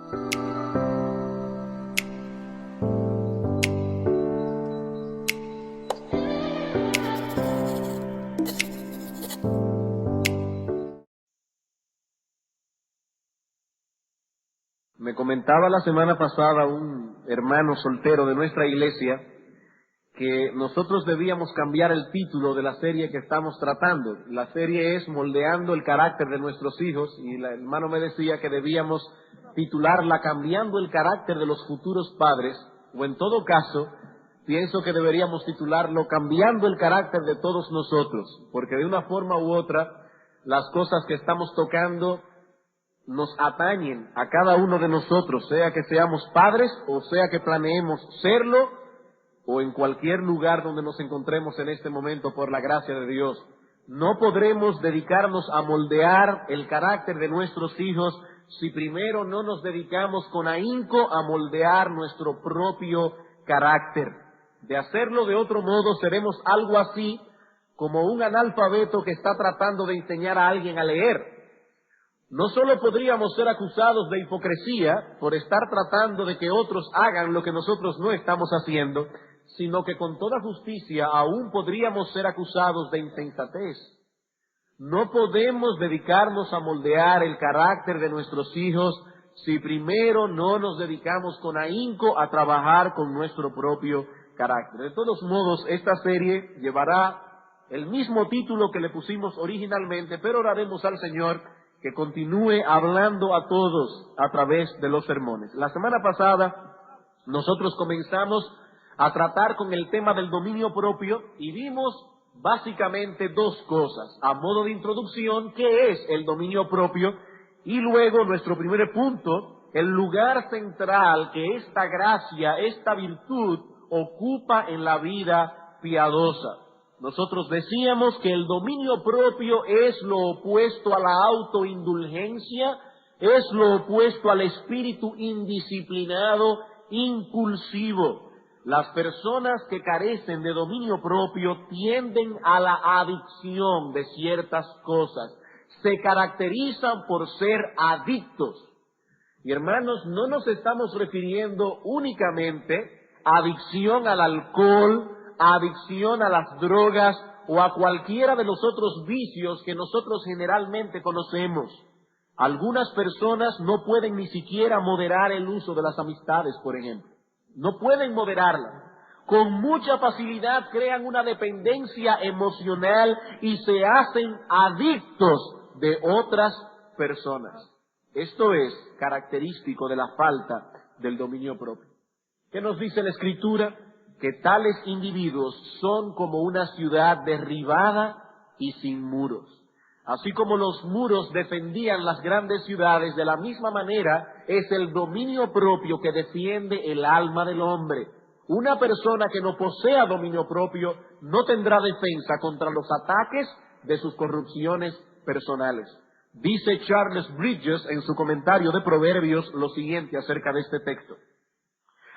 Me comentaba la semana pasada un hermano soltero de nuestra iglesia que nosotros debíamos cambiar el título de la serie que estamos tratando. La serie es Moldeando el carácter de nuestros hijos, y el hermano me decía que debíamos titularla Cambiando el carácter de los futuros padres, o en todo caso, pienso que deberíamos titularlo Cambiando el carácter de todos nosotros, porque de una forma u otra, las cosas que estamos tocando nos atañen a cada uno de nosotros, sea que seamos padres o sea que planeemos serlo, o en cualquier lugar donde nos encontremos en este momento por la gracia de Dios. No podremos dedicarnos a moldear el carácter de nuestros hijos si primero no nos dedicamos con ahínco a moldear nuestro propio carácter. De hacerlo de otro modo, seremos algo así como un analfabeto que está tratando de enseñar a alguien a leer. No solo podríamos ser acusados de hipocresía por estar tratando de que otros hagan lo que nosotros no estamos haciendo, sino que con toda justicia aún podríamos ser acusados de insensatez. No podemos dedicarnos a moldear el carácter de nuestros hijos si primero no nos dedicamos con ahínco a trabajar con nuestro propio carácter. De todos modos, esta serie llevará el mismo título que le pusimos originalmente, pero oraremos al Señor que continúe hablando a todos a través de los sermones. La semana pasada nosotros comenzamos a tratar con el tema del dominio propio y vimos básicamente dos cosas. A modo de introducción, ¿qué es el dominio propio? Y luego nuestro primer punto, el lugar central que esta gracia, esta virtud ocupa en la vida piadosa. Nosotros decíamos que el dominio propio es lo opuesto a la autoindulgencia, es lo opuesto al espíritu indisciplinado, impulsivo. Las personas que carecen de dominio propio tienden a la adicción de ciertas cosas, se caracterizan por ser adictos. Y hermanos, no nos estamos refiriendo únicamente a adicción al alcohol, adicción a las drogas o a cualquiera de los otros vicios que nosotros generalmente conocemos. Algunas personas no pueden ni siquiera moderar el uso de las amistades, por ejemplo. No pueden moderarla. Con mucha facilidad crean una dependencia emocional y se hacen adictos de otras personas. Esto es característico de la falta del dominio propio. ¿Qué nos dice la Escritura? Que tales individuos son como una ciudad derribada y sin muros. Así como los muros defendían las grandes ciudades, de la misma manera es el dominio propio que defiende el alma del hombre. Una persona que no posea dominio propio no tendrá defensa contra los ataques de sus corrupciones personales. Dice Charles Bridges en su comentario de Proverbios lo siguiente acerca de este texto.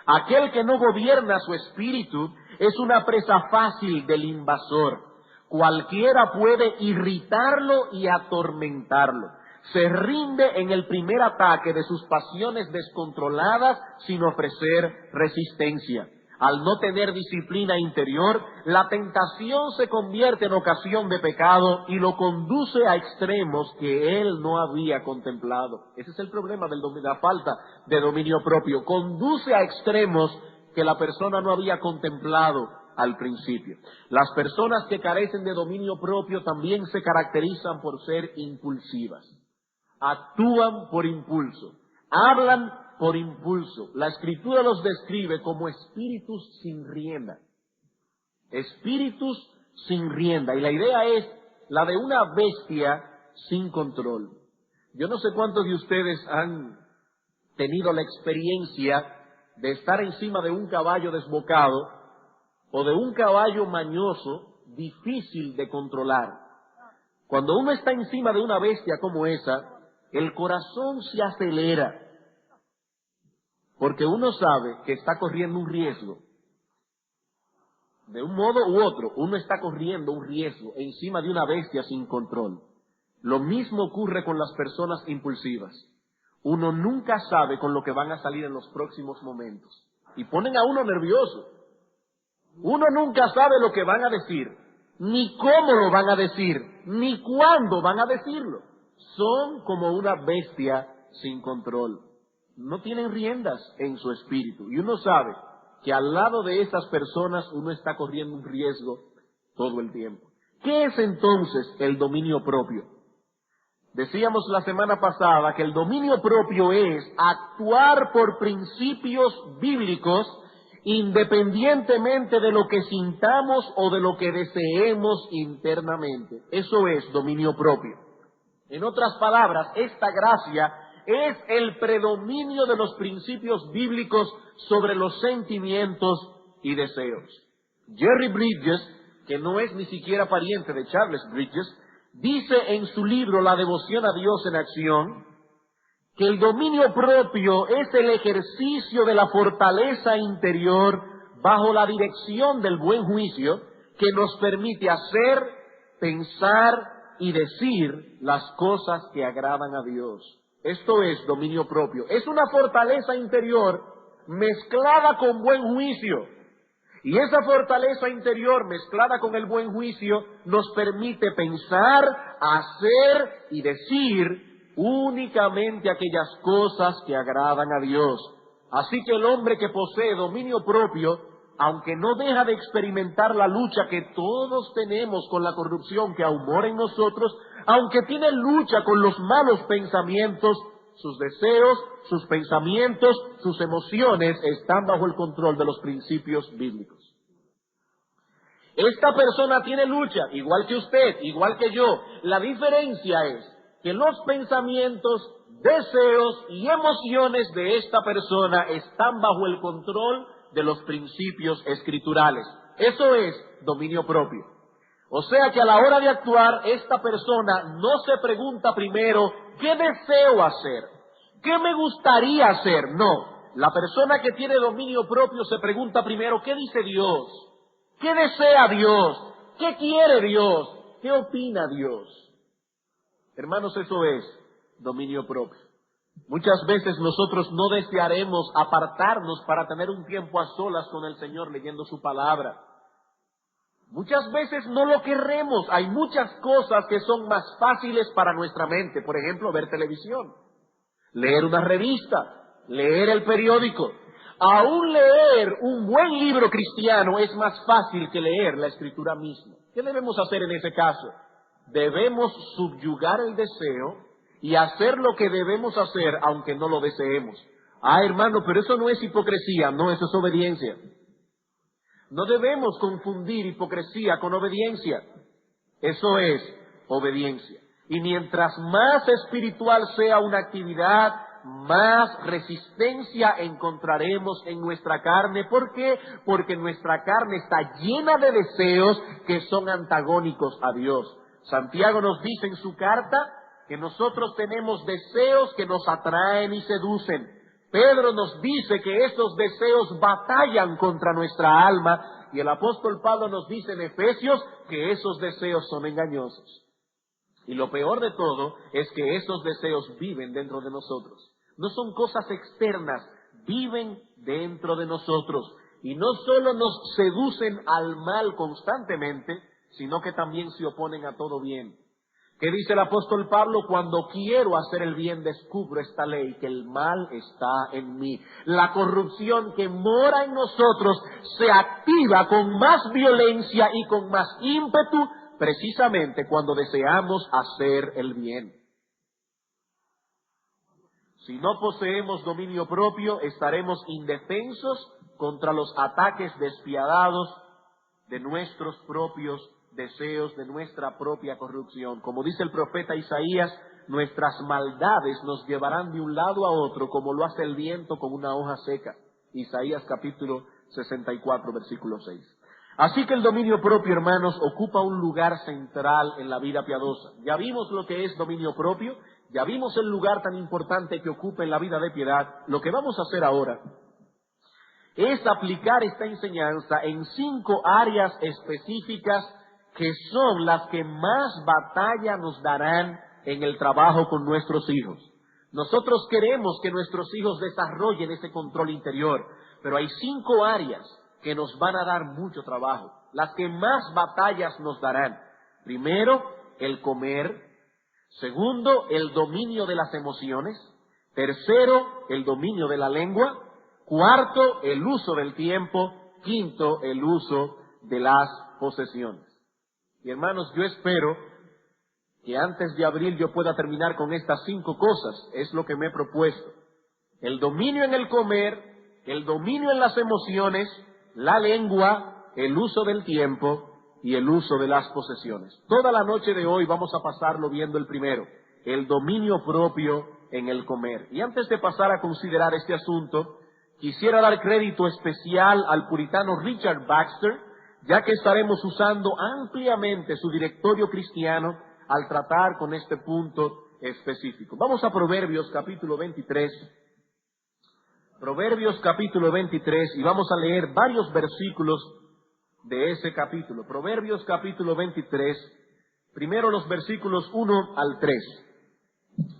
Aquel que no gobierna su espíritu es una presa fácil del invasor. Cualquiera puede irritarlo y atormentarlo. Se rinde en el primer ataque de sus pasiones descontroladas sin ofrecer resistencia. Al no tener disciplina interior, la tentación se convierte en ocasión de pecado y lo conduce a extremos que él no había contemplado. Ese es el problema de la falta de dominio propio. Conduce a extremos que la persona no había contemplado al principio. Las personas que carecen de dominio propio también se caracterizan por ser impulsivas. Actúan por impulso, hablan por impulso. La Escritura los describe como espíritus sin rienda. Espíritus sin rienda. Y la idea es la de una bestia sin control. Yo no sé cuántos de ustedes han tenido la experiencia de estar encima de un caballo desbocado o de un caballo mañoso, difícil de controlar. Cuando uno está encima de una bestia como esa, el corazón se acelera, porque uno sabe que está corriendo un riesgo. De un modo u otro, uno está corriendo un riesgo encima de una bestia sin control. Lo mismo ocurre con las personas impulsivas. Uno nunca sabe con lo que van a salir en los próximos momentos. Y ponen a uno nervioso. Uno nunca sabe lo que van a decir, ni cómo lo van a decir, ni cuándo van a decirlo. Son como una bestia sin control. No tienen riendas en su espíritu. Y uno sabe que al lado de esas personas uno está corriendo un riesgo todo el tiempo. ¿Qué es entonces el dominio propio? Decíamos la semana pasada que el dominio propio es actuar por principios bíblicos independientemente de lo que sintamos o de lo que deseemos internamente. Eso es dominio propio. En otras palabras, esta gracia es el predominio de los principios bíblicos sobre los sentimientos y deseos. Jerry Bridges, que no es ni siquiera pariente de Charles Bridges, dice en su libro La devoción a Dios en acción, que el dominio propio es el ejercicio de la fortaleza interior bajo la dirección del buen juicio que nos permite hacer, pensar y decir las cosas que agradan a Dios. Esto es dominio propio. Es una fortaleza interior mezclada con buen juicio. Y esa fortaleza interior mezclada con el buen juicio nos permite pensar, hacer y decir únicamente aquellas cosas que agradan a Dios. Así que el hombre que posee dominio propio, aunque no deja de experimentar la lucha que todos tenemos con la corrupción que aún mora en nosotros, aunque tiene lucha con los malos pensamientos, sus deseos, sus pensamientos, sus emociones están bajo el control de los principios bíblicos. Esta persona tiene lucha, igual que usted, igual que yo. La diferencia es que los pensamientos, deseos y emociones de esta persona están bajo el control de los principios escriturales. Eso es dominio propio. O sea que a la hora de actuar, esta persona no se pregunta primero, ¿qué deseo hacer? ¿Qué me gustaría hacer? No. La persona que tiene dominio propio se pregunta primero, ¿qué dice Dios? ¿Qué desea Dios? ¿Qué quiere Dios? ¿Qué opina Dios? Hermanos, eso es dominio propio. Muchas veces nosotros no desearemos apartarnos para tener un tiempo a solas con el Señor leyendo su palabra. Muchas veces no lo querremos. Hay muchas cosas que son más fáciles para nuestra mente. Por ejemplo, ver televisión, leer una revista, leer el periódico. Aún leer un buen libro cristiano es más fácil que leer la Escritura misma. ¿Qué debemos hacer en ese caso? Debemos subyugar el deseo y hacer lo que debemos hacer aunque no lo deseemos. Ah, hermano, pero eso no es hipocresía, no, eso es obediencia. No debemos confundir hipocresía con obediencia. Eso es obediencia. Y mientras más espiritual sea una actividad, más resistencia encontraremos en nuestra carne. ¿Por qué? Porque nuestra carne está llena de deseos que son antagónicos a Dios. Santiago nos dice en su carta que nosotros tenemos deseos que nos atraen y seducen. Pedro nos dice que esos deseos batallan contra nuestra alma, y el apóstol Pablo nos dice en Efesios que esos deseos son engañosos. Y lo peor de todo es que esos deseos viven dentro de nosotros. No son cosas externas, viven dentro de nosotros. Y no solo nos seducen al mal constantemente, sino que también se oponen a todo bien. ¿Qué dice el apóstol Pablo? Cuando quiero hacer el bien, descubro esta ley, que el mal está en mí. La corrupción que mora en nosotros se activa con más violencia y con más ímpetu, precisamente cuando deseamos hacer el bien. Si no poseemos dominio propio, estaremos indefensos contra los ataques despiadados de nuestros propios deseos, de nuestra propia corrupción. Como dice el profeta Isaías, nuestras maldades nos llevarán de un lado a otro como lo hace el viento con una hoja seca. Isaías capítulo 64, versículo 6. Así que el dominio propio, hermanos, ocupa un lugar central en la vida piadosa. Ya vimos lo que es dominio propio, ya vimos el lugar tan importante que ocupa en la vida de piedad. Lo que vamos a hacer ahora es aplicar esta enseñanza en 5 áreas específicas que son las que más batalla nos darán en el trabajo con nuestros hijos. Nosotros queremos que nuestros hijos desarrollen ese control interior, pero hay 5 áreas que nos van a dar mucho trabajo, las que más batallas nos darán. Primero, el comer. Segundo, el dominio de las emociones. Tercero, el dominio de la lengua. Cuarto, el uso del tiempo. Quinto, el uso de las posesiones. Y hermanos, yo espero que antes de abril yo pueda terminar con estas 5 cosas. Es lo que me he propuesto. El dominio en el comer, el dominio en las emociones, la lengua, el uso del tiempo y el uso de las posesiones. Toda la noche de hoy vamos a pasarlo viendo el primero, el dominio propio en el comer. Y antes de pasar a considerar este asunto, quisiera dar crédito especial al puritano Richard Baxter, ya que estaremos usando ampliamente su directorio cristiano al tratar con este punto específico. Vamos a Proverbios capítulo 23. Proverbios capítulo 23 y vamos a leer varios versículos de ese capítulo. Proverbios capítulo 23, primero los versículos 1 al 3.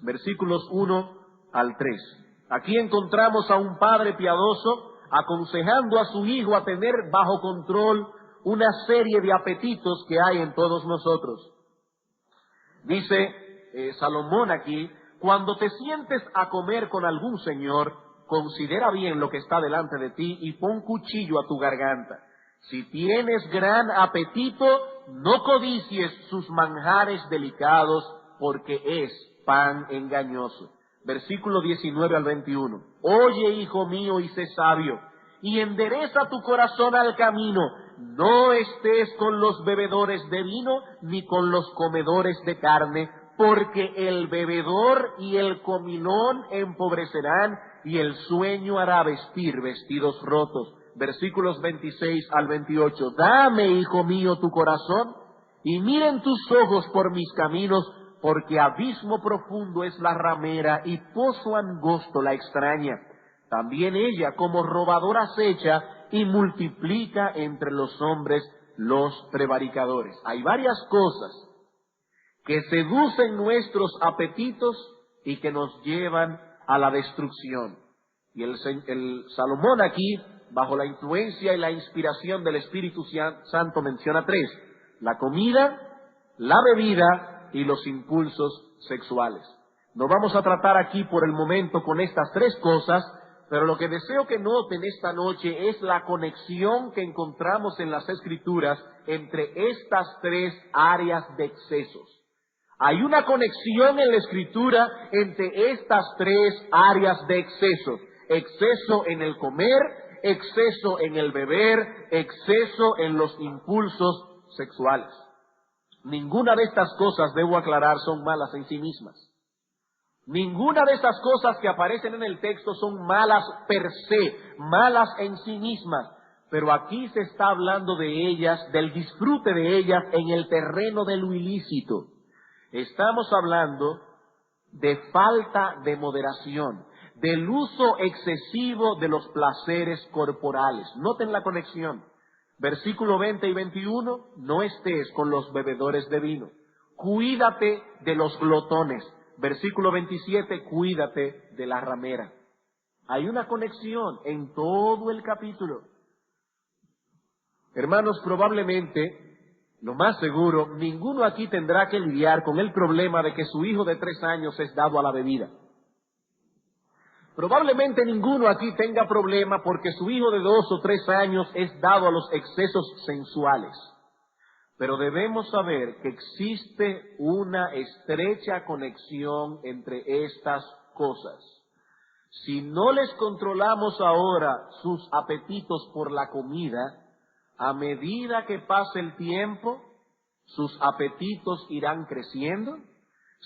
Versículos 1 al 3. Aquí encontramos a un padre piadoso aconsejando a su hijo a tener bajo control una serie de apetitos que hay en todos nosotros. Dice Salomón aquí, cuando te sientes a comer con algún señor, considera bien lo que está delante de ti y pon cuchillo a tu garganta. Si tienes gran apetito, no codicies sus manjares delicados, porque es pan engañoso. Versículo 19 al 21. Oye, hijo mío, y sé sabio, y endereza tu corazón al camino. No estés con los bebedores de vino, ni con los comedores de carne, porque el bebedor y el comilón empobrecerán, y el sueño hará vestir vestidos rotos. Versículos 26 al 28. Dame, hijo mío, tu corazón, y miren tus ojos por mis caminos, porque abismo profundo es la ramera, y pozo angosto la extraña. También ella como robadora acecha, y multiplica entre los hombres los prevaricadores. Hay varias cosas que seducen nuestros apetitos y que nos llevan a la destrucción. Y el Salomón aquí, bajo la influencia y la inspiración del Espíritu Santo, menciona 3. La comida, la bebida y los impulsos sexuales. No vamos a tratar aquí por el momento con estas 3 cosas, pero lo que deseo que noten esta noche es la conexión que encontramos en las Escrituras entre estas 3 áreas de excesos. Hay una conexión en la Escritura entre estas 3 áreas de exceso. Exceso en el comer, exceso en el beber, exceso en los impulsos sexuales. Ninguna de estas cosas, debo aclarar, son malas en sí mismas. Ninguna de estas cosas que aparecen en el texto son malas per se, malas en sí mismas. Pero aquí se está hablando de ellas, del disfrute de ellas en el terreno de lo ilícito. Estamos hablando de falta de moderación, del uso excesivo de los placeres corporales. Noten la conexión. Versículo 20 y 21, no estés con los bebedores de vino. Cuídate de los glotones. Versículo 27, cuídate de la ramera. Hay una conexión en todo el capítulo. Hermanos, probablemente, lo más seguro, ninguno aquí tendrá que lidiar con el problema de que su hijo de 3 años es dado a la bebida. Probablemente ninguno aquí tenga problema porque su hijo de 2 o 3 años es dado a los excesos sensuales. Pero debemos saber que existe una estrecha conexión entre estas cosas. Si no les controlamos ahora sus apetitos por la comida, a medida que pase el tiempo, sus apetitos irán creciendo,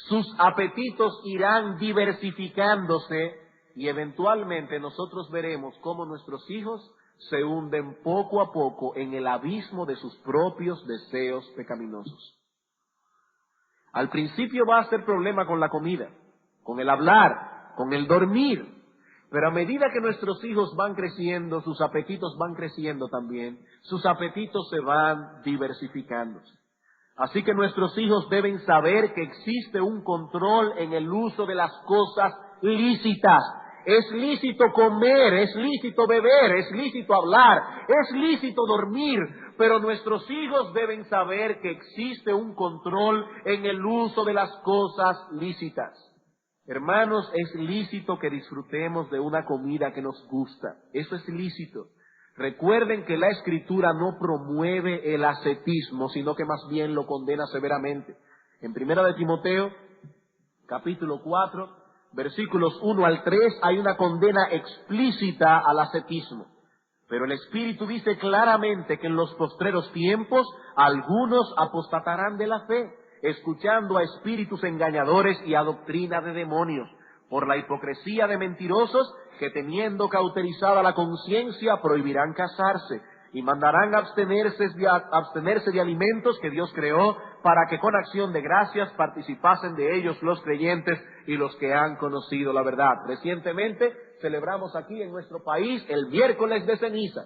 sus apetitos irán diversificándose y eventualmente nosotros veremos cómo nuestros hijos se hunden poco a poco en el abismo de sus propios deseos pecaminosos. Al principio va a ser problema con la comida, con el hablar, con el dormir, pero a medida que nuestros hijos van creciendo, sus apetitos van creciendo también, sus apetitos se van diversificándose. Así que nuestros hijos deben saber que existe un control en el uso de las cosas lícitas. Es lícito comer, es lícito beber, es lícito hablar, es lícito dormir, pero nuestros hijos deben saber que existe un control en el uso de las cosas lícitas. Hermanos, es lícito que disfrutemos de una comida que nos gusta. Eso es lícito. Recuerden que la Escritura no promueve el ascetismo, sino que más bien lo condena severamente. En 1 de Timoteo, capítulo 4, versículos 1 al 3, hay una condena explícita al ascetismo. Pero el Espíritu dice claramente que en los postreros tiempos algunos apostatarán de la fe, escuchando a espíritus engañadores y a doctrina de demonios, por la hipocresía de mentirosos que teniendo cauterizada la conciencia prohibirán casarse y mandarán abstenerse de alimentos que Dios creó para que con acción de gracias participasen de ellos los creyentes y los que han conocido la verdad. Recientemente celebramos aquí en nuestro país el miércoles de ceniza.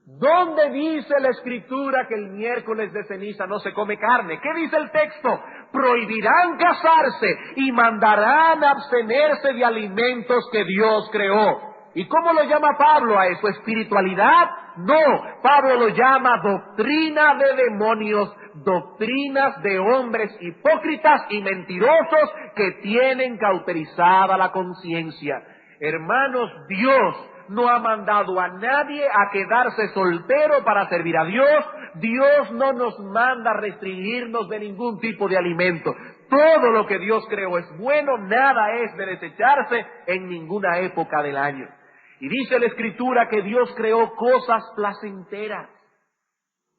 ¿Dónde dice la Escritura que el miércoles de ceniza no se come carne? ¿Qué dice el texto? Prohibirán casarse y mandarán abstenerse de alimentos que Dios creó. ¿Y cómo lo llama Pablo a eso? ¿Espiritualidad? No, Pablo lo llama doctrina de demonios, doctrinas de hombres hipócritas y mentirosos que tienen cauterizada la conciencia. Hermanos, Dios no ha mandado a nadie a quedarse soltero para servir a Dios. Dios no nos manda a restringirnos de ningún tipo de alimento. Todo lo que Dios creó es bueno, nada es de desecharse en ninguna época del año. Y dice la Escritura que Dios creó cosas placenteras.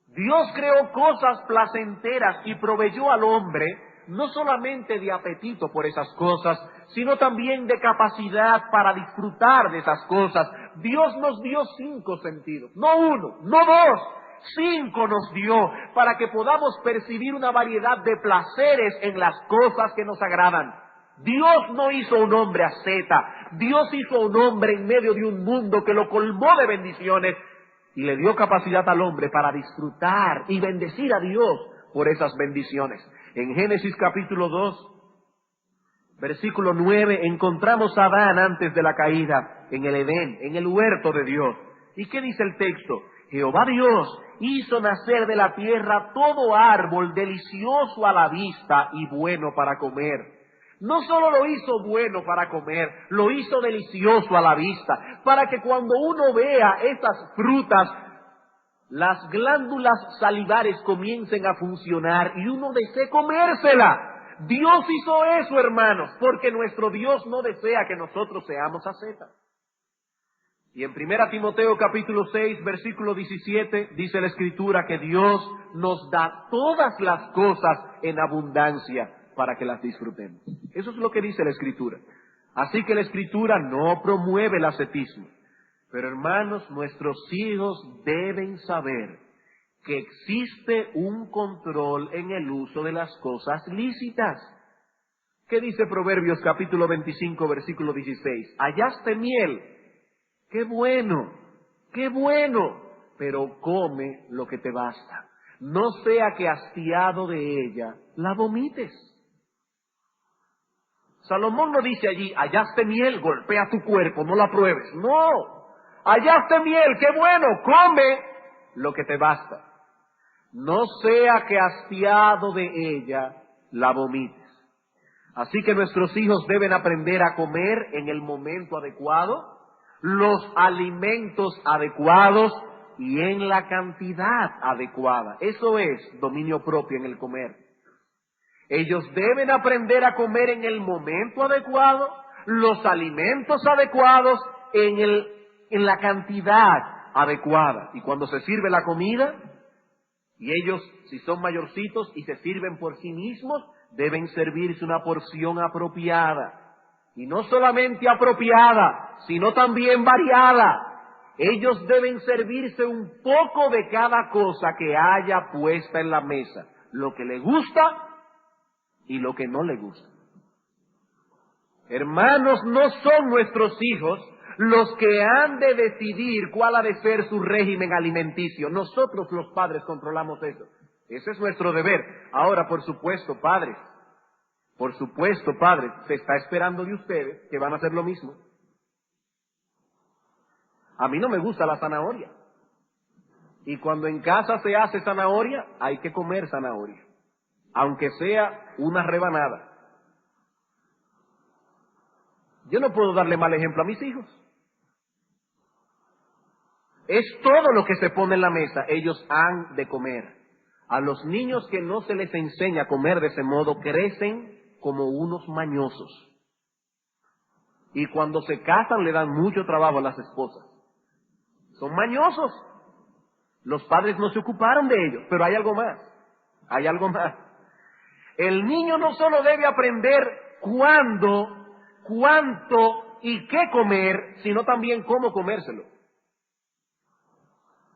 Dios creó cosas placenteras y proveyó al hombre no solamente de apetito por esas cosas, sino también de capacidad para disfrutar de esas cosas. Dios nos dio 5 sentidos, no 1, no 2, 5 nos dio para que podamos percibir una variedad de placeres en las cosas que nos agradan. Dios no hizo un hombre asceta, Dios hizo un hombre en medio de un mundo que lo colmó de bendiciones y le dio capacidad al hombre para disfrutar y bendecir a Dios por esas bendiciones. En Génesis capítulo 2, versículo 9, encontramos a Adán antes de la caída, en el Edén, en el huerto de Dios. ¿Y qué dice el texto? Jehová Dios hizo nacer de la tierra todo árbol delicioso a la vista y bueno para comer. No solo lo hizo bueno para comer, lo hizo delicioso a la vista, para que cuando uno vea estas frutas, las glándulas salivares comiencen a funcionar y uno desee comérsela. Dios hizo eso, hermanos, porque nuestro Dios no desea que nosotros seamos ascetas. Y en 1 Timoteo capítulo 6, versículo 17, dice la Escritura que Dios nos da todas las cosas en abundancia para que las disfrutemos. Eso es lo que dice la Escritura. Así que la Escritura no promueve el ascetismo. Pero hermanos, nuestros hijos deben saber que existe un control en el uso de las cosas lícitas. ¿Qué dice Proverbios capítulo 25, versículo 16? Hallaste miel, qué bueno, pero come lo que te basta. No sea que hastiado de ella la vomites. Salomón no dice allí, hallaste miel, golpea tu cuerpo, no la pruebes. No, hallaste miel, qué bueno, come lo que te basta. No sea que hastiado de ella la vomites. Así que nuestros hijos deben aprender a comer en el momento adecuado, los alimentos adecuados y en la cantidad adecuada. Eso es dominio propio en el comer. Ellos deben aprender a comer en el momento adecuado, los alimentos adecuados, en la cantidad adecuada. Y cuando se sirve la comida, y ellos, si son mayorcitos y se sirven por sí mismos, deben servirse una porción apropiada. Y no solamente apropiada, sino también variada. Ellos deben servirse un poco de cada cosa que haya puesta en la mesa. Lo que le gusta y lo que no le gusta. Hermanos, no son nuestros hijos los que han de decidir cuál ha de ser su régimen alimenticio. Nosotros los padres controlamos eso. Ese es nuestro deber. Ahora, por supuesto, padres, Por supuesto, padres, se está esperando de ustedes que van a hacer lo mismo. A mí no me gusta la zanahoria. Y cuando en casa se hace zanahoria, hay que comer zanahoria, aunque sea una rebanada. Yo no puedo darle mal ejemplo a mis hijos. Es todo lo que se pone en la mesa, ellos han de comer. A los niños que no se les enseña a comer de ese modo, crecen como unos mañosos. Y cuando se casan le dan mucho trabajo a las esposas. Son mañosos. Los padres no se ocuparon de ellos, pero hay algo más. Hay algo más. El niño no solo debe aprender cuándo, cuánto y qué comer, sino también cómo comérselo.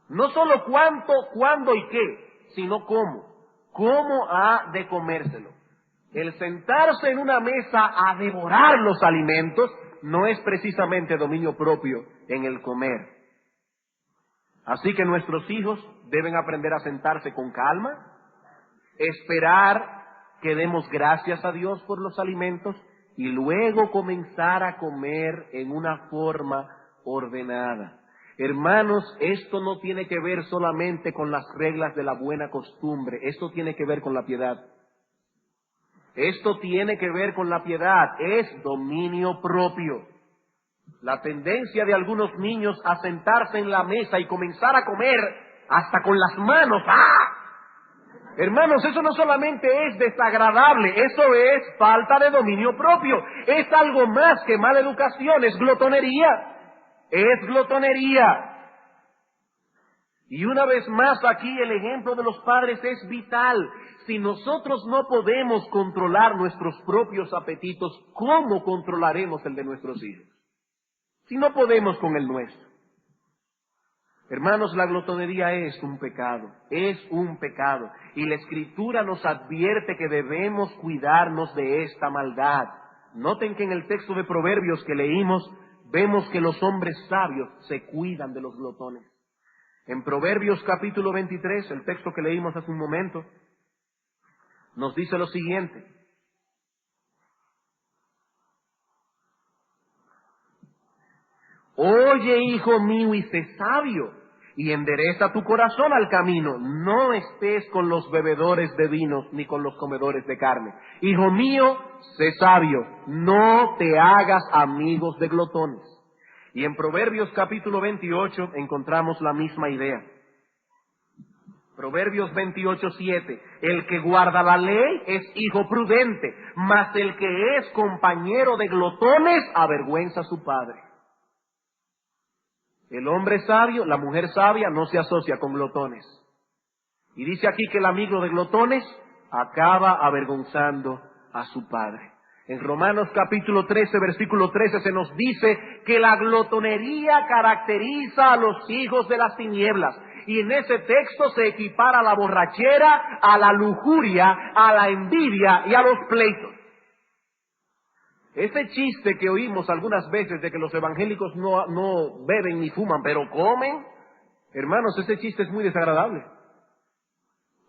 No solo cuánto, cuándo y qué, sino cómo. Cómo ha de comérselo. El sentarse en una mesa a devorar los alimentos no es precisamente dominio propio en el comer. Así que nuestros hijos deben aprender a sentarse con calma, esperar que demos gracias a Dios por los alimentos y luego comenzar a comer en una forma ordenada. Hermanos, esto no tiene que ver solamente con las reglas de la buena costumbre, esto tiene que ver con la piedad. Esto tiene que ver con la piedad, es dominio propio. La tendencia de algunos niños a sentarse en la mesa y comenzar a comer hasta con las manos. ¡Ah! Hermanos, eso no solamente es desagradable, eso es falta de dominio propio. Es algo más que mala educación, es glotonería. Es glotonería. Y una vez más aquí el ejemplo de los padres es vital. Si nosotros no podemos controlar nuestros propios apetitos, ¿cómo controlaremos el de nuestros hijos? Si no podemos con el nuestro. Hermanos, la glotonería es un pecado, y la Escritura nos advierte que debemos cuidarnos de esta maldad. Noten que en el texto de Proverbios que leímos, vemos que los hombres sabios se cuidan de los glotones. En Proverbios capítulo 23, el texto que leímos hace un momento, nos dice lo siguiente: oye, hijo mío, y sé sabio, y endereza tu corazón al camino. No estés con los bebedores de vinos, ni con los comedores de carne. Hijo mío, sé sabio, no te hagas amigos de glotones. Y en Proverbios capítulo 28 encontramos la misma idea. Proverbios 28:7, el que guarda la ley es hijo prudente, mas el que es compañero de glotones avergüenza a su padre. El hombre sabio, la mujer sabia no se asocia con glotones. Y dice aquí que el amigo de glotones acaba avergonzando a su padre. En Romanos capítulo 13, versículo 13 se nos dice que la glotonería caracteriza a los hijos de las tinieblas. Y en ese texto se equipara a la borrachera, a la lujuria, a la envidia y a los pleitos. Ese chiste que oímos algunas veces de que los evangélicos no beben ni fuman, pero comen, hermanos, ese chiste es muy desagradable.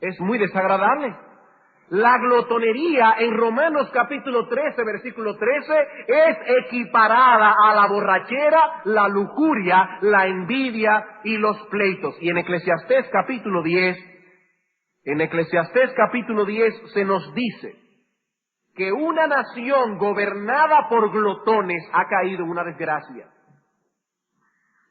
Es muy desagradable. La glotonería en Romanos capítulo 13, versículo 13, es equiparada a la borrachera, la lujuria, la envidia y los pleitos. Y en Eclesiastés capítulo 10 se nos dice que una nación gobernada por glotones ha caído en una desgracia.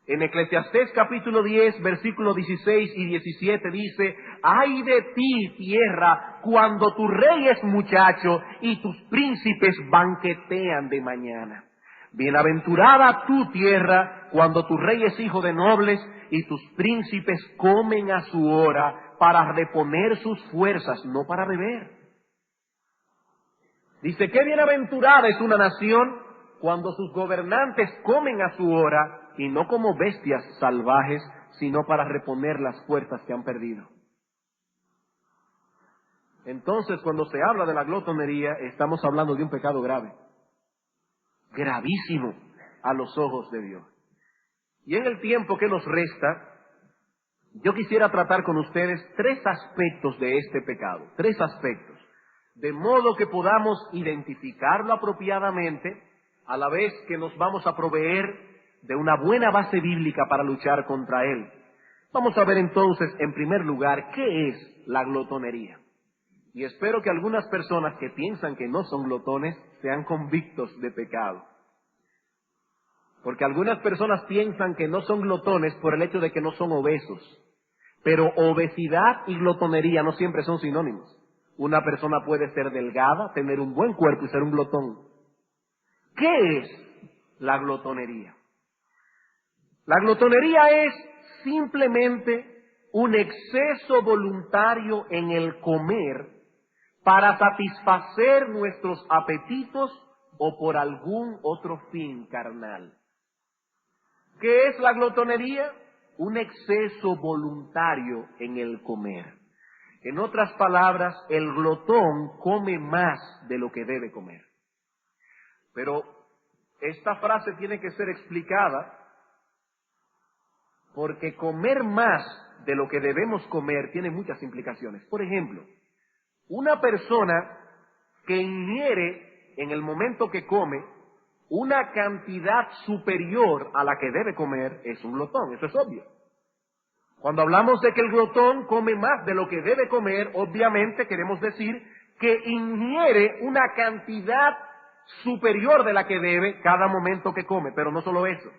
En Eclesiastés capítulo 10, versículos 16 y 17 dice: ay de ti, tierra, cuando tu rey es muchacho y tus príncipes banquetean de mañana. Bienaventurada tu tierra, cuando tu rey es hijo de nobles y tus príncipes comen a su hora para reponer sus fuerzas, no para beber. Dice, qué bienaventurada es una nación cuando sus gobernantes comen a su hora y no como bestias salvajes, sino para reponer las fuerzas que han perdido. Entonces, cuando se habla de la glotonería, estamos hablando de un pecado grave, gravísimo a los ojos de Dios. Y en el tiempo que nos resta, yo quisiera tratar con ustedes tres aspectos de este pecado, tres aspectos. de modo que podamos identificarlo apropiadamente, a la vez que nos vamos a proveer de una buena base bíblica para luchar contra él. Vamos a ver entonces, en primer lugar, ¿qué es la glotonería? Y espero que algunas personas que piensan que no son glotones sean convictos de pecado. Porque algunas personas piensan que no son glotones por el hecho de que no son obesos. Pero obesidad y glotonería no siempre son sinónimos. Una persona puede ser delgada, tener un buen cuerpo y ser un glotón. ¿Qué es la glotonería? La glotonería es simplemente un exceso voluntario en el comer para satisfacer nuestros apetitos o por algún otro fin carnal. ¿Qué es la glotonería? Un exceso voluntario en el comer. En otras palabras, el glotón come más de lo que debe comer. Pero esta frase tiene que ser explicada porque comer más de lo que debemos comer tiene muchas implicaciones. Por ejemplo, una persona que ingiere en el momento que come una cantidad superior a la que debe comer es un glotón, eso es obvio. Cuando hablamos de que el glotón come más de lo que debe comer, obviamente queremos decir que ingiere una cantidad superior de la que debe cada momento que come, pero no solo eso.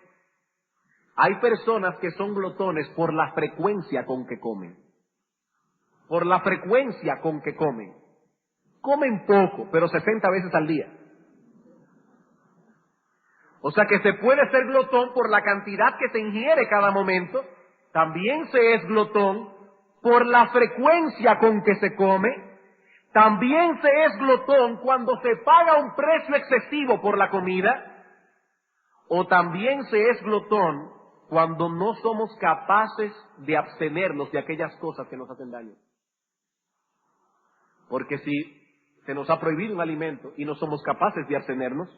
Hay personas que son glotones por la frecuencia con que comen. Por la frecuencia con que comen. Comen poco, pero 60 veces al día. O sea que se puede ser glotón por la cantidad que se ingiere cada momento. También se es glotón por la frecuencia con que se come. También se es glotón cuando se paga un precio excesivo por la comida. O también se es glotón cuando no somos capaces de abstenernos de aquellas cosas que nos hacen daño. Porque si se nos ha prohibido un alimento y no somos capaces de abstenernos,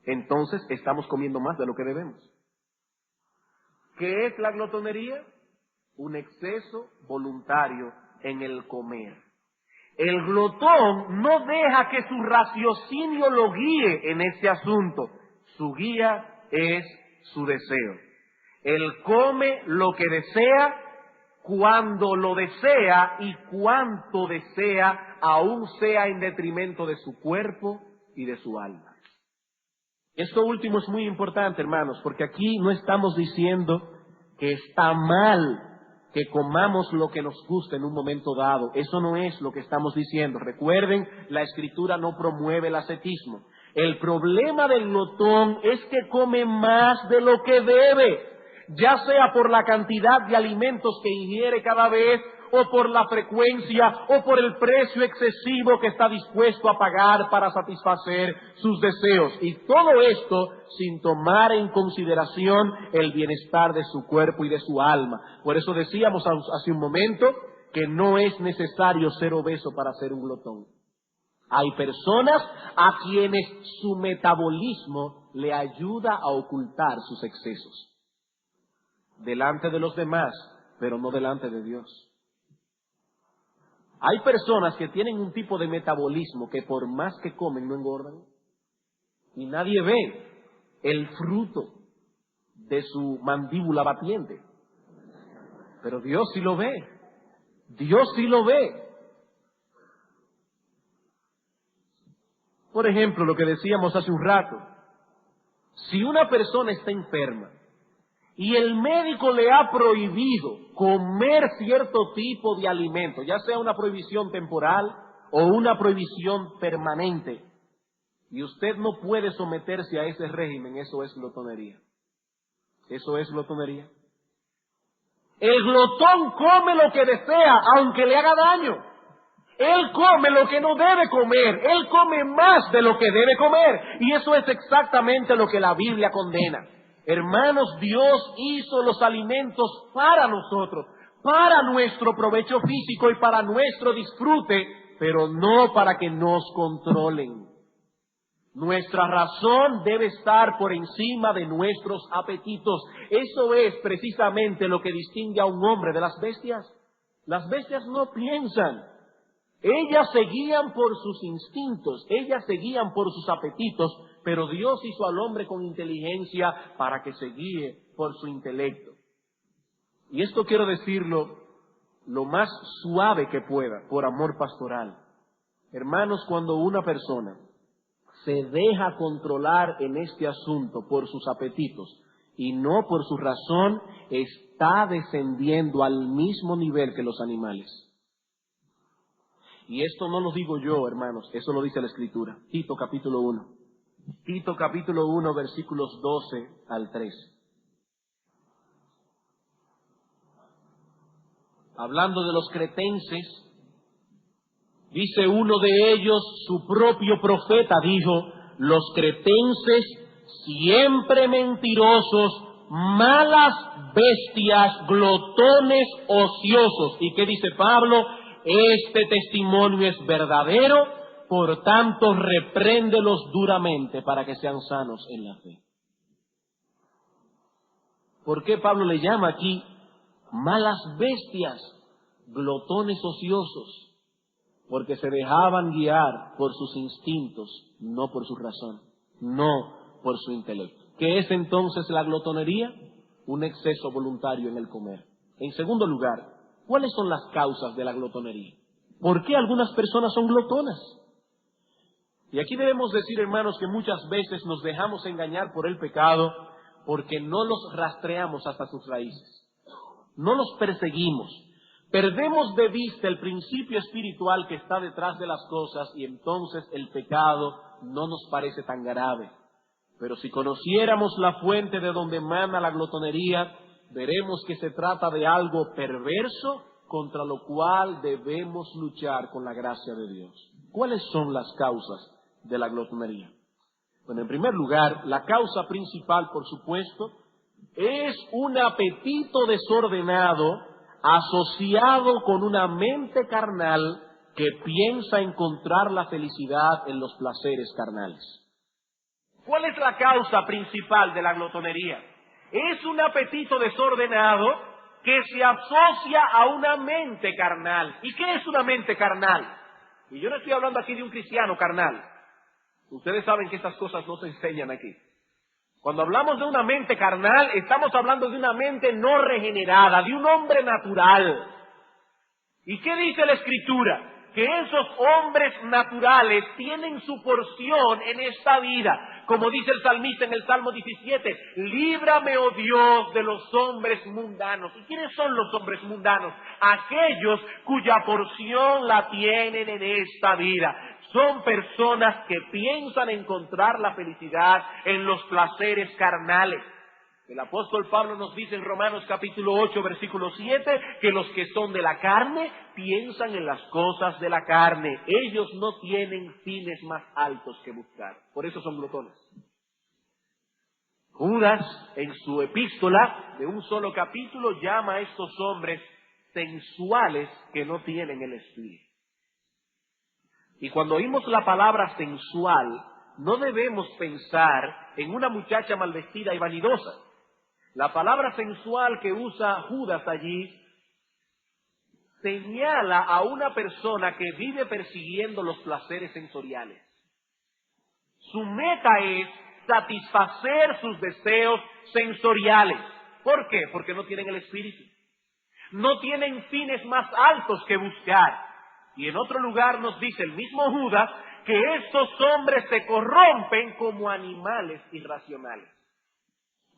entonces estamos comiendo más de lo que debemos. ¿Qué es la glotonería? Un exceso voluntario en el comer. El glotón no deja que su raciocinio lo guíe en ese asunto. Su guía es su deseo. Él come lo que desea, cuando lo desea y cuanto desea, aun sea en detrimento de su cuerpo y de su alma. Esto último es muy importante, hermanos, porque aquí no estamos diciendo que está mal que comamos lo que nos gusta en un momento dado. Eso no es lo que estamos diciendo. Recuerden, la Escritura no promueve el ascetismo. El problema del glotón es que come más de lo que debe, ya sea por la cantidad de alimentos que ingiere cada vez, o por la frecuencia, o por el precio excesivo que está dispuesto a pagar para satisfacer sus deseos. Y todo esto sin tomar en consideración el bienestar de su cuerpo y de su alma. Por eso decíamos hace un momento que no es necesario ser obeso para ser un glotón. Hay personas a quienes su metabolismo le ayuda a ocultar sus excesos delante de los demás, pero no delante de Dios. Hay personas que tienen un tipo de metabolismo que por más que comen no engordan. Y nadie ve el fruto de su mandíbula batiente. Pero Dios sí lo ve. Dios sí lo ve. Por ejemplo, lo que decíamos hace un rato. Si una persona está enferma y el médico le ha prohibido comer cierto tipo de alimento, ya sea una prohibición temporal o una prohibición permanente, y usted no puede someterse a ese régimen, eso es glotonería. Eso es glotonería. El glotón come lo que desea, aunque le haga daño. Él come lo que no debe comer, él come más de lo que debe comer, y eso es exactamente lo que la Biblia condena. Hermanos, Dios hizo los alimentos para nosotros, para nuestro provecho físico y para nuestro disfrute, pero no para que nos controlen. Nuestra razón debe estar por encima de nuestros apetitos. Eso es precisamente lo que distingue a un hombre de las bestias. Las bestias no piensan. Ellas seguían por sus instintos, ellas seguían por sus apetitos, pero Dios hizo al hombre con inteligencia para que se guíe por su intelecto. Y esto quiero decirlo lo más suave que pueda, por amor pastoral. Hermanos, cuando una persona se deja controlar en este asunto por sus apetitos y no por su razón, está descendiendo al mismo nivel que los animales. Y esto no lo digo yo, hermanos, eso lo dice la Escritura. Tito capítulo 1. Tito capítulo 1, versículos 12 al 13. Hablando de los cretenses, dice uno de ellos, su propio profeta dijo, los cretenses siempre mentirosos, malas bestias, glotones ociosos. ¿Y qué dice Pablo? Este testimonio es verdadero, por tanto repréndelos duramente para que sean sanos en la fe. ¿Por qué Pablo le llama aquí malas bestias, glotones ociosos? Porque se dejaban guiar por sus instintos, no por su razón, no por su intelecto. ¿Qué es entonces la glotonería? Un exceso voluntario en el comer. En segundo lugar, ¿cuáles son las causas de la glotonería? ¿Por qué algunas personas son glotonas? Y aquí debemos decir, hermanos, que muchas veces nos dejamos engañar por el pecado porque no los rastreamos hasta sus raíces. No los perseguimos. Perdemos de vista el principio espiritual que está detrás de las cosas y entonces el pecado no nos parece tan grave. Pero si conociéramos la fuente de donde emana la glotonería, veremos que se trata de algo perverso contra lo cual debemos luchar con la gracia de Dios. ¿Cuáles son las causas de la glotonería? Bueno, en primer lugar, la causa principal, por supuesto, es un apetito desordenado asociado con una mente carnal que piensa encontrar la felicidad en los placeres carnales. ¿Cuál es la causa principal de la glotonería? Es un apetito desordenado que se asocia a una mente carnal. ¿Y qué es una mente carnal? Y yo no estoy hablando aquí de un cristiano carnal. Ustedes saben que estas cosas no se enseñan aquí. Cuando hablamos de una mente carnal, estamos hablando de una mente no regenerada, de un hombre natural. ¿Y qué dice la Escritura? Que esos hombres naturales tienen su porción en esta vida. Como dice el salmista en el Salmo 17, líbrame, oh Dios, de los hombres mundanos. ¿Y quiénes son los hombres mundanos? Aquellos cuya porción la tienen en esta vida. Son personas que piensan encontrar la felicidad en los placeres carnales. El apóstol Pablo nos dice en Romanos capítulo 8, versículo 7, que los que son de la carne piensan en las cosas de la carne. Ellos no tienen fines más altos que buscar. Por eso son glotones. Judas, en su epístola de un solo capítulo, llama a estos hombres sensuales que no tienen el espíritu. Y cuando oímos la palabra sensual, no debemos pensar en una muchacha mal vestida y vanidosa. La palabra sensual que usa Judas allí señala a una persona que vive persiguiendo los placeres sensoriales. Su meta es satisfacer sus deseos sensoriales. ¿Por qué? Porque no tienen el espíritu. No tienen fines más altos que buscar. Y en otro lugar nos dice el mismo Judas que estos hombres se corrompen como animales irracionales.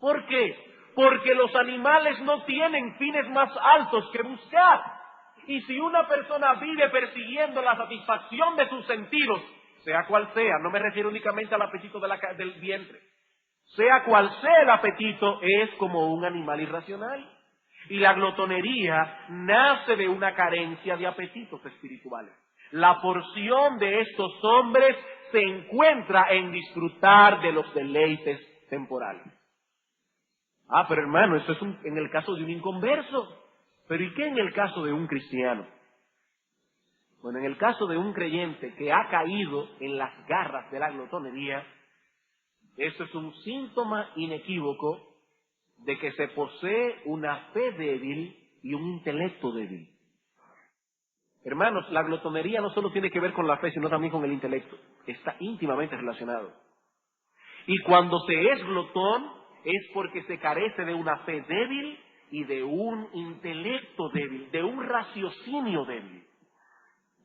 ¿Por qué? Porque los animales no tienen fines más altos que buscar. Y si una persona vive persiguiendo la satisfacción de sus sentidos, sea cual sea, no me refiero únicamente al apetito del vientre, sea cual sea el apetito, es como un animal irracional. Y la glotonería nace de una carencia de apetitos espirituales. La porción de estos hombres se encuentra en disfrutar de los deleites temporales. Pero hermano, eso es en el caso de un inconverso. ¿Pero y qué en el caso de un cristiano? Bueno, en el caso de un creyente que ha caído en las garras de la glotonería, eso es un síntoma inequívoco de que se posee una fe débil y un intelecto débil. Hermanos, la glotonería no solo tiene que ver con la fe, sino también con el intelecto. Está íntimamente relacionado. Y cuando se es glotón, es porque se carece de una fe débil y de un intelecto débil, de un raciocinio débil.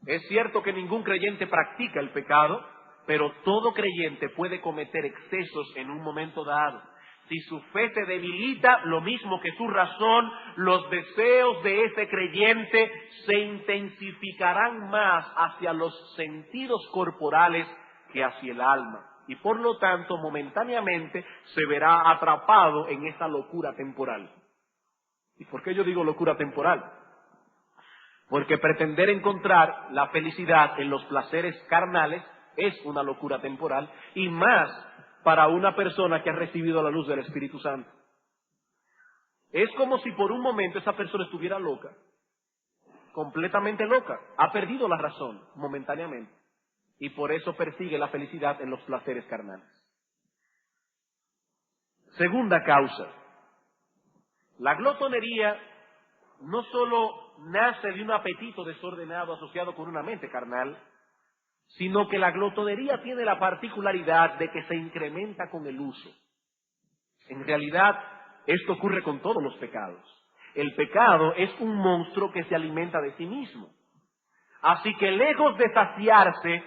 Es cierto que ningún creyente practica el pecado, pero todo creyente puede cometer excesos en un momento dado. Si su fe se debilita, lo mismo que su razón, los deseos de ese creyente se intensificarán más hacia los sentidos corporales que hacia el alma. Y por lo tanto, momentáneamente, se verá atrapado en esa locura temporal. ¿Y por qué yo digo locura temporal? Porque pretender encontrar la felicidad en los placeres carnales es una locura temporal, y más para una persona que ha recibido la luz del Espíritu Santo. Es como si por un momento esa persona estuviera loca, completamente loca, ha perdido la razón momentáneamente, y por eso persigue la felicidad en los placeres carnales. Segunda causa, la glotonería no solo nace de un apetito desordenado asociado con una mente carnal, sino que la glotonería tiene la particularidad de que se incrementa con el uso. En realidad, esto ocurre con todos los pecados. El pecado es un monstruo que se alimenta de sí mismo. Así que lejos de saciarse,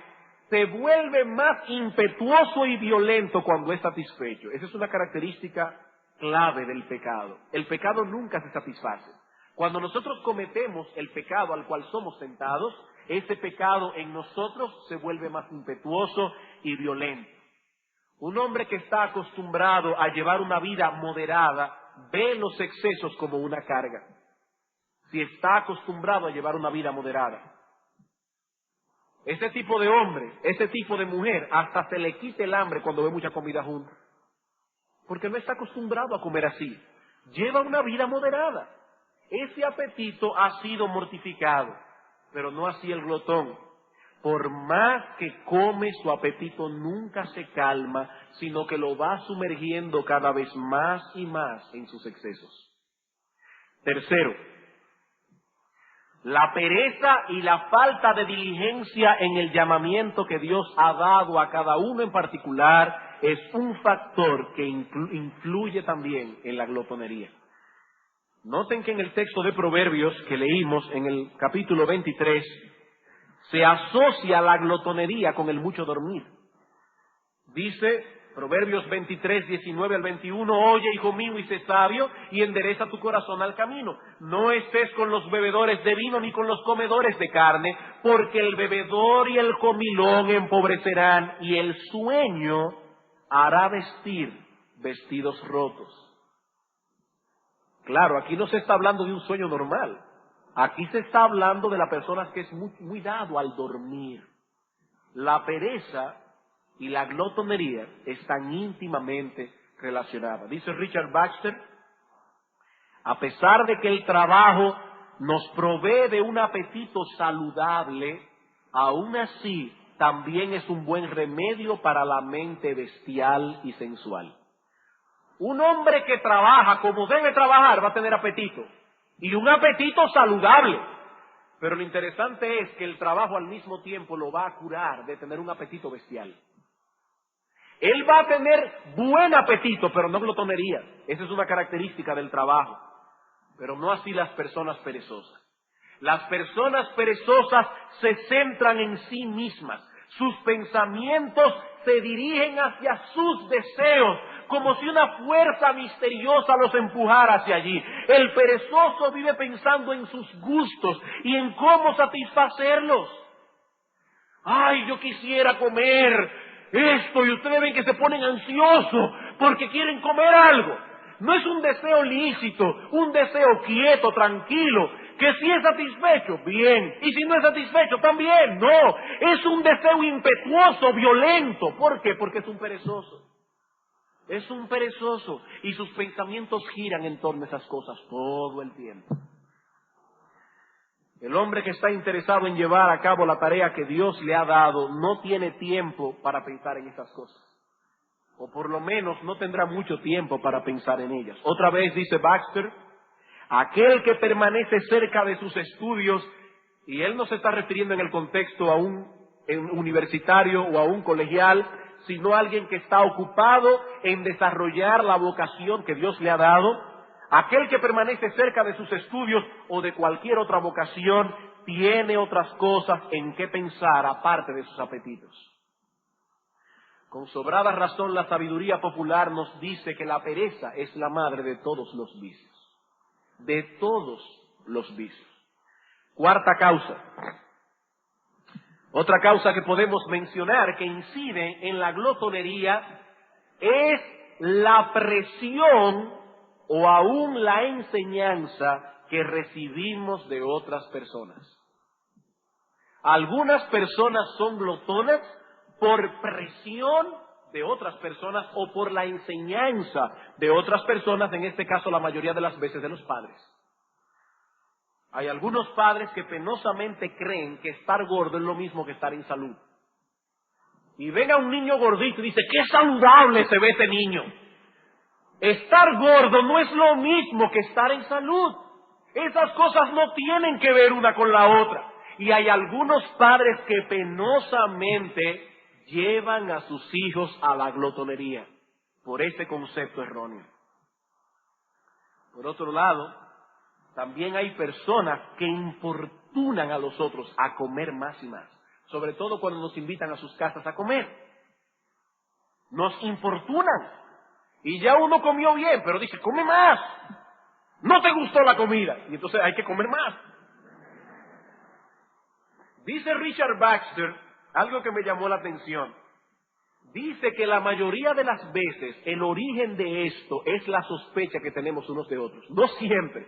se vuelve más impetuoso y violento cuando es satisfecho. Esa es una característica clave del pecado. El pecado nunca se satisface. Cuando nosotros cometemos el pecado al cual somos tentados, ese pecado en nosotros se vuelve más impetuoso y violento. Un hombre que está acostumbrado a llevar una vida moderada ve los excesos como una carga. Si está acostumbrado a llevar una vida moderada, ese tipo de hombre, ese tipo de mujer, hasta se le quita el hambre cuando ve mucha comida junta, porque no está acostumbrado a comer así. Lleva una vida moderada. Ese apetito ha sido mortificado, pero no así el glotón. Por más que come, su apetito nunca se calma, sino que lo va sumergiendo cada vez más y más en sus excesos. Tercero, la pereza y la falta de diligencia en el llamamiento que Dios ha dado a cada uno en particular es un factor que influye también en la glotonería. Noten que en el texto de Proverbios que leímos en el capítulo 23, se asocia la glotonería con el mucho dormir. Dice Proverbios 23, 19 al 21, oye, hijo mío, y sé sabio, y endereza tu corazón al camino. No estés con los bebedores de vino ni con los comedores de carne, porque el bebedor y el comilón empobrecerán, y el sueño hará vestir vestidos rotos. Claro, aquí no se está hablando de un sueño normal. Aquí se está hablando de la persona que es muy dado al dormir. La pereza y la glotonería están íntimamente relacionadas. Dice Richard Baxter, a pesar de que el trabajo nos provee de un apetito saludable, aún así también es un buen remedio para la mente bestial y sensual. Un hombre que trabaja como debe trabajar va a tener apetito, y un apetito saludable. Pero lo interesante es que el trabajo al mismo tiempo lo va a curar de tener un apetito bestial. Él va a tener buen apetito, pero no glotonería. Esa es una característica del trabajo. Pero no así las personas perezosas. Las personas perezosas se centran en sí mismas. Sus pensamientos se dirigen hacia sus deseos, como si una fuerza misteriosa los empujara hacia allí. El perezoso vive pensando en sus gustos y en cómo satisfacerlos. Ay, yo quisiera comer esto, y ustedes ven que se ponen ansiosos porque quieren comer algo. No es un deseo lícito, un deseo quieto, tranquilo, que si es satisfecho, bien, y si no es satisfecho, también. No, es un deseo impetuoso, violento. ¿Por qué? Porque es un perezoso. Es un perezoso, y sus pensamientos giran en torno a esas cosas todo el tiempo. El hombre que está interesado en llevar a cabo la tarea que Dios le ha dado no tiene tiempo para pensar en estas cosas. O por lo menos no tendrá mucho tiempo para pensar en ellas. Otra vez dice Baxter, aquel que permanece cerca de sus estudios Y él no se está refiriendo en el contexto a un universitario o a un colegial, sino a alguien que está ocupado en desarrollar la vocación que Dios le ha dado. Aquel que permanece cerca de sus estudios o de cualquier otra vocación tiene otras cosas en que pensar aparte de sus apetitos. Con sobrada razón la sabiduría popular nos dice que la pereza es la madre de todos los vicios. De todos los vicios. Cuarta causa. Otra causa que podemos mencionar que incide en la glotonería es la presión o aún la enseñanza que recibimos de otras personas. Algunas personas son glotonas por presión de otras personas o por la enseñanza de otras personas, en este caso la mayoría de las veces de los padres. Hay algunos padres que penosamente creen que estar gordo es lo mismo que estar en salud. Y ven a un niño gordito y dice, ¡qué saludable se ve ese niño! Estar gordo no es lo mismo que estar en salud. Esas cosas no tienen que ver una con la otra. Y hay algunos padres que penosamente llevan a sus hijos a la glotonería por ese concepto erróneo. Por otro lado, también hay personas que importunan a los otros a comer más y más, sobre todo cuando nos invitan a sus casas a comer. Nos importunan. Y ya uno comió bien, pero dice, come más. No te gustó la comida. Y entonces hay que comer más. Dice Richard Baxter algo que me llamó la atención. Dice que la mayoría de las veces el origen de esto es la sospecha que tenemos unos de otros. No siempre.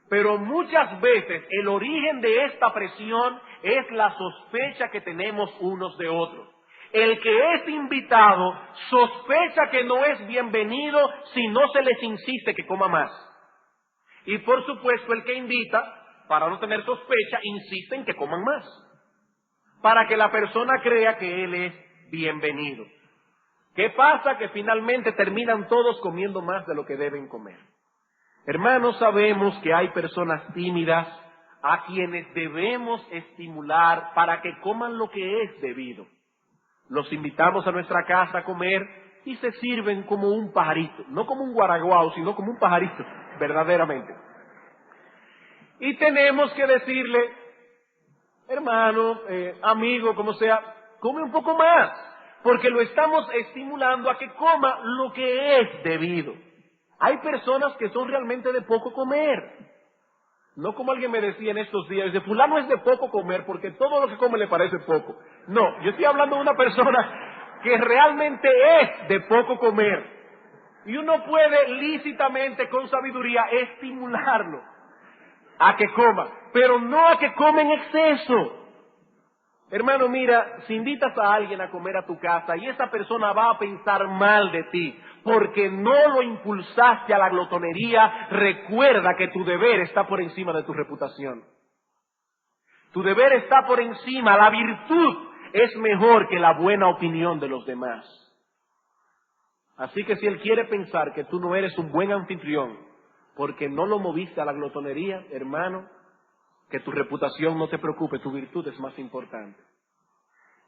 Pero muchas veces el origen de esta presión es la sospecha que tenemos unos de otros. El que es invitado sospecha que no es bienvenido si no se les insiste que coma más. Y por supuesto el que invita, para no tener sospecha, insiste en que coman más, para que la persona crea que él es bienvenido. ¿Qué pasa? Que finalmente terminan todos comiendo más de lo que deben comer. Hermanos, sabemos que hay personas tímidas a quienes debemos estimular para que coman lo que es debido. Los invitamos a nuestra casa a comer y se sirven como un pajarito, no como un guaraguao, sino como un pajarito, verdaderamente. Y tenemos que decirle, hermano, amigo, como sea, come un poco más, porque lo estamos estimulando a que coma lo que es debido. Hay personas que son realmente de poco comer. No como alguien me decía en estos días, dice, fulano es de poco comer porque todo lo que come le parece poco. No, yo estoy hablando de una persona que realmente es de poco comer. Y uno puede lícitamente, con sabiduría, estimularlo a que coma, pero no a que coma en exceso. Hermano, mira, si invitas a alguien a comer a tu casa y esa persona va a pensar mal de ti porque no lo impulsaste a la glotonería, recuerda que tu deber está por encima de tu reputación. Tu deber está por encima, la virtud es mejor que la buena opinión de los demás. Así que si él quiere pensar que tú no eres un buen anfitrión porque no lo moviste a la glotonería, hermano, que tu reputación no te preocupe, tu virtud es más importante.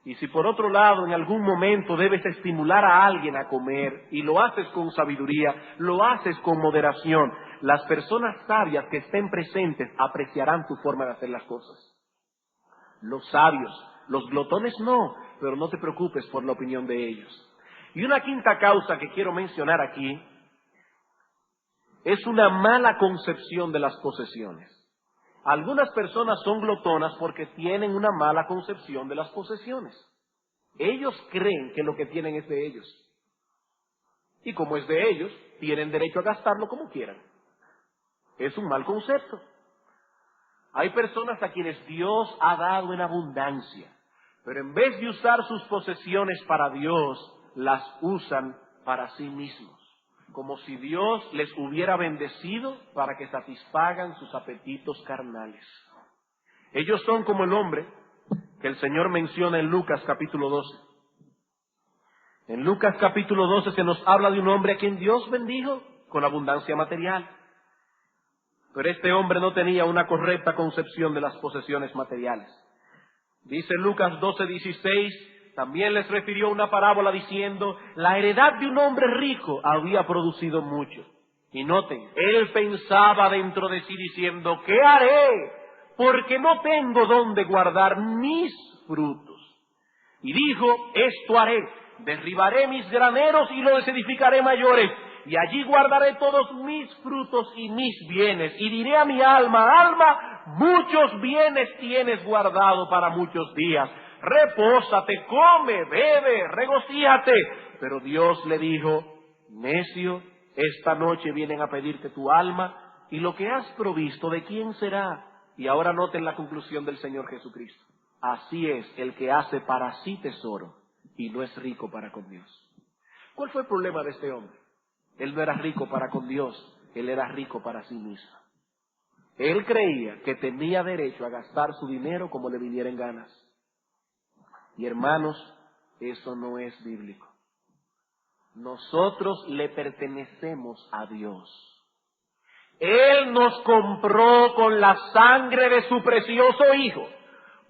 Y si por otro lado en algún momento debes estimular a alguien a comer y lo haces con sabiduría, lo haces con moderación, las personas sabias que estén presentes apreciarán tu forma de hacer las cosas. Los sabios, los glotones no, pero no te preocupes por la opinión de ellos. Y una quinta causa que quiero mencionar aquí es una mala concepción de las posesiones. Algunas personas son glotonas porque tienen una mala concepción de las posesiones. Ellos creen que lo que tienen es de ellos. Y como es de ellos, tienen derecho a gastarlo como quieran. Es un mal concepto. Hay personas a quienes Dios ha dado en abundancia, pero en vez de usar sus posesiones para Dios, las usan para sí mismos. Como si Dios les hubiera bendecido para que satisfagan sus apetitos carnales. Ellos son como el hombre que el Señor menciona en Lucas capítulo 12. En Lucas capítulo 12 se nos habla de un hombre a quien Dios bendijo con abundancia material. Pero este hombre no tenía una correcta concepción de las posesiones materiales. Dice Lucas 12:16, también les refirió una parábola diciendo, la heredad de un hombre rico había producido mucho. Y noten, él pensaba dentro de sí diciendo, ¿qué haré? Porque no tengo dónde guardar mis frutos. Y dijo, esto haré, derribaré mis graneros y los edificaré mayores, y allí guardaré todos mis frutos y mis bienes, y diré a mi alma, alma, muchos bienes tienes guardado para muchos días, repósate, come, bebe, regocíjate. Pero Dios le dijo, necio, esta noche vienen a pedirte tu alma, y lo que has provisto, ¿de quién será? Y ahora noten la conclusión del Señor Jesucristo. Así es el que hace para sí tesoro, y no es rico para con Dios. ¿Cuál fue el problema de este hombre? Él no era rico para con Dios, él era rico para sí mismo. Él creía que tenía derecho a gastar su dinero como le viniera en ganas. Y hermanos, eso no es bíblico. Nosotros le pertenecemos a Dios. Él nos compró con la sangre de su precioso Hijo.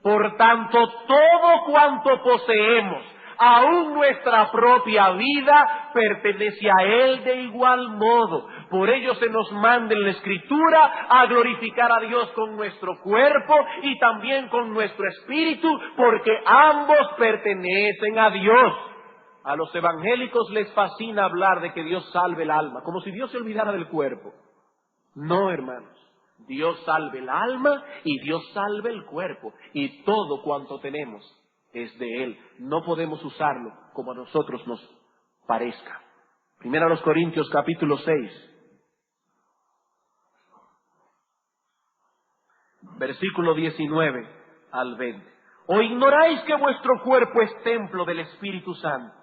Por tanto, todo cuanto poseemos, aún nuestra propia vida, pertenece a Él de igual modo. Por ello se nos manda en la Escritura a glorificar a Dios con nuestro cuerpo y también con nuestro espíritu, porque ambos pertenecen a Dios. A los evangélicos les fascina hablar de que Dios salve el alma, como si Dios se olvidara del cuerpo. No, hermanos. Dios salve el alma y Dios salve el cuerpo. Y todo cuanto tenemos es de Él. No podemos usarlo como a nosotros nos parezca. Primera a los Corintios capítulo 6. Versículo 19 al 20. ¿O ignoráis que vuestro cuerpo es templo del Espíritu Santo,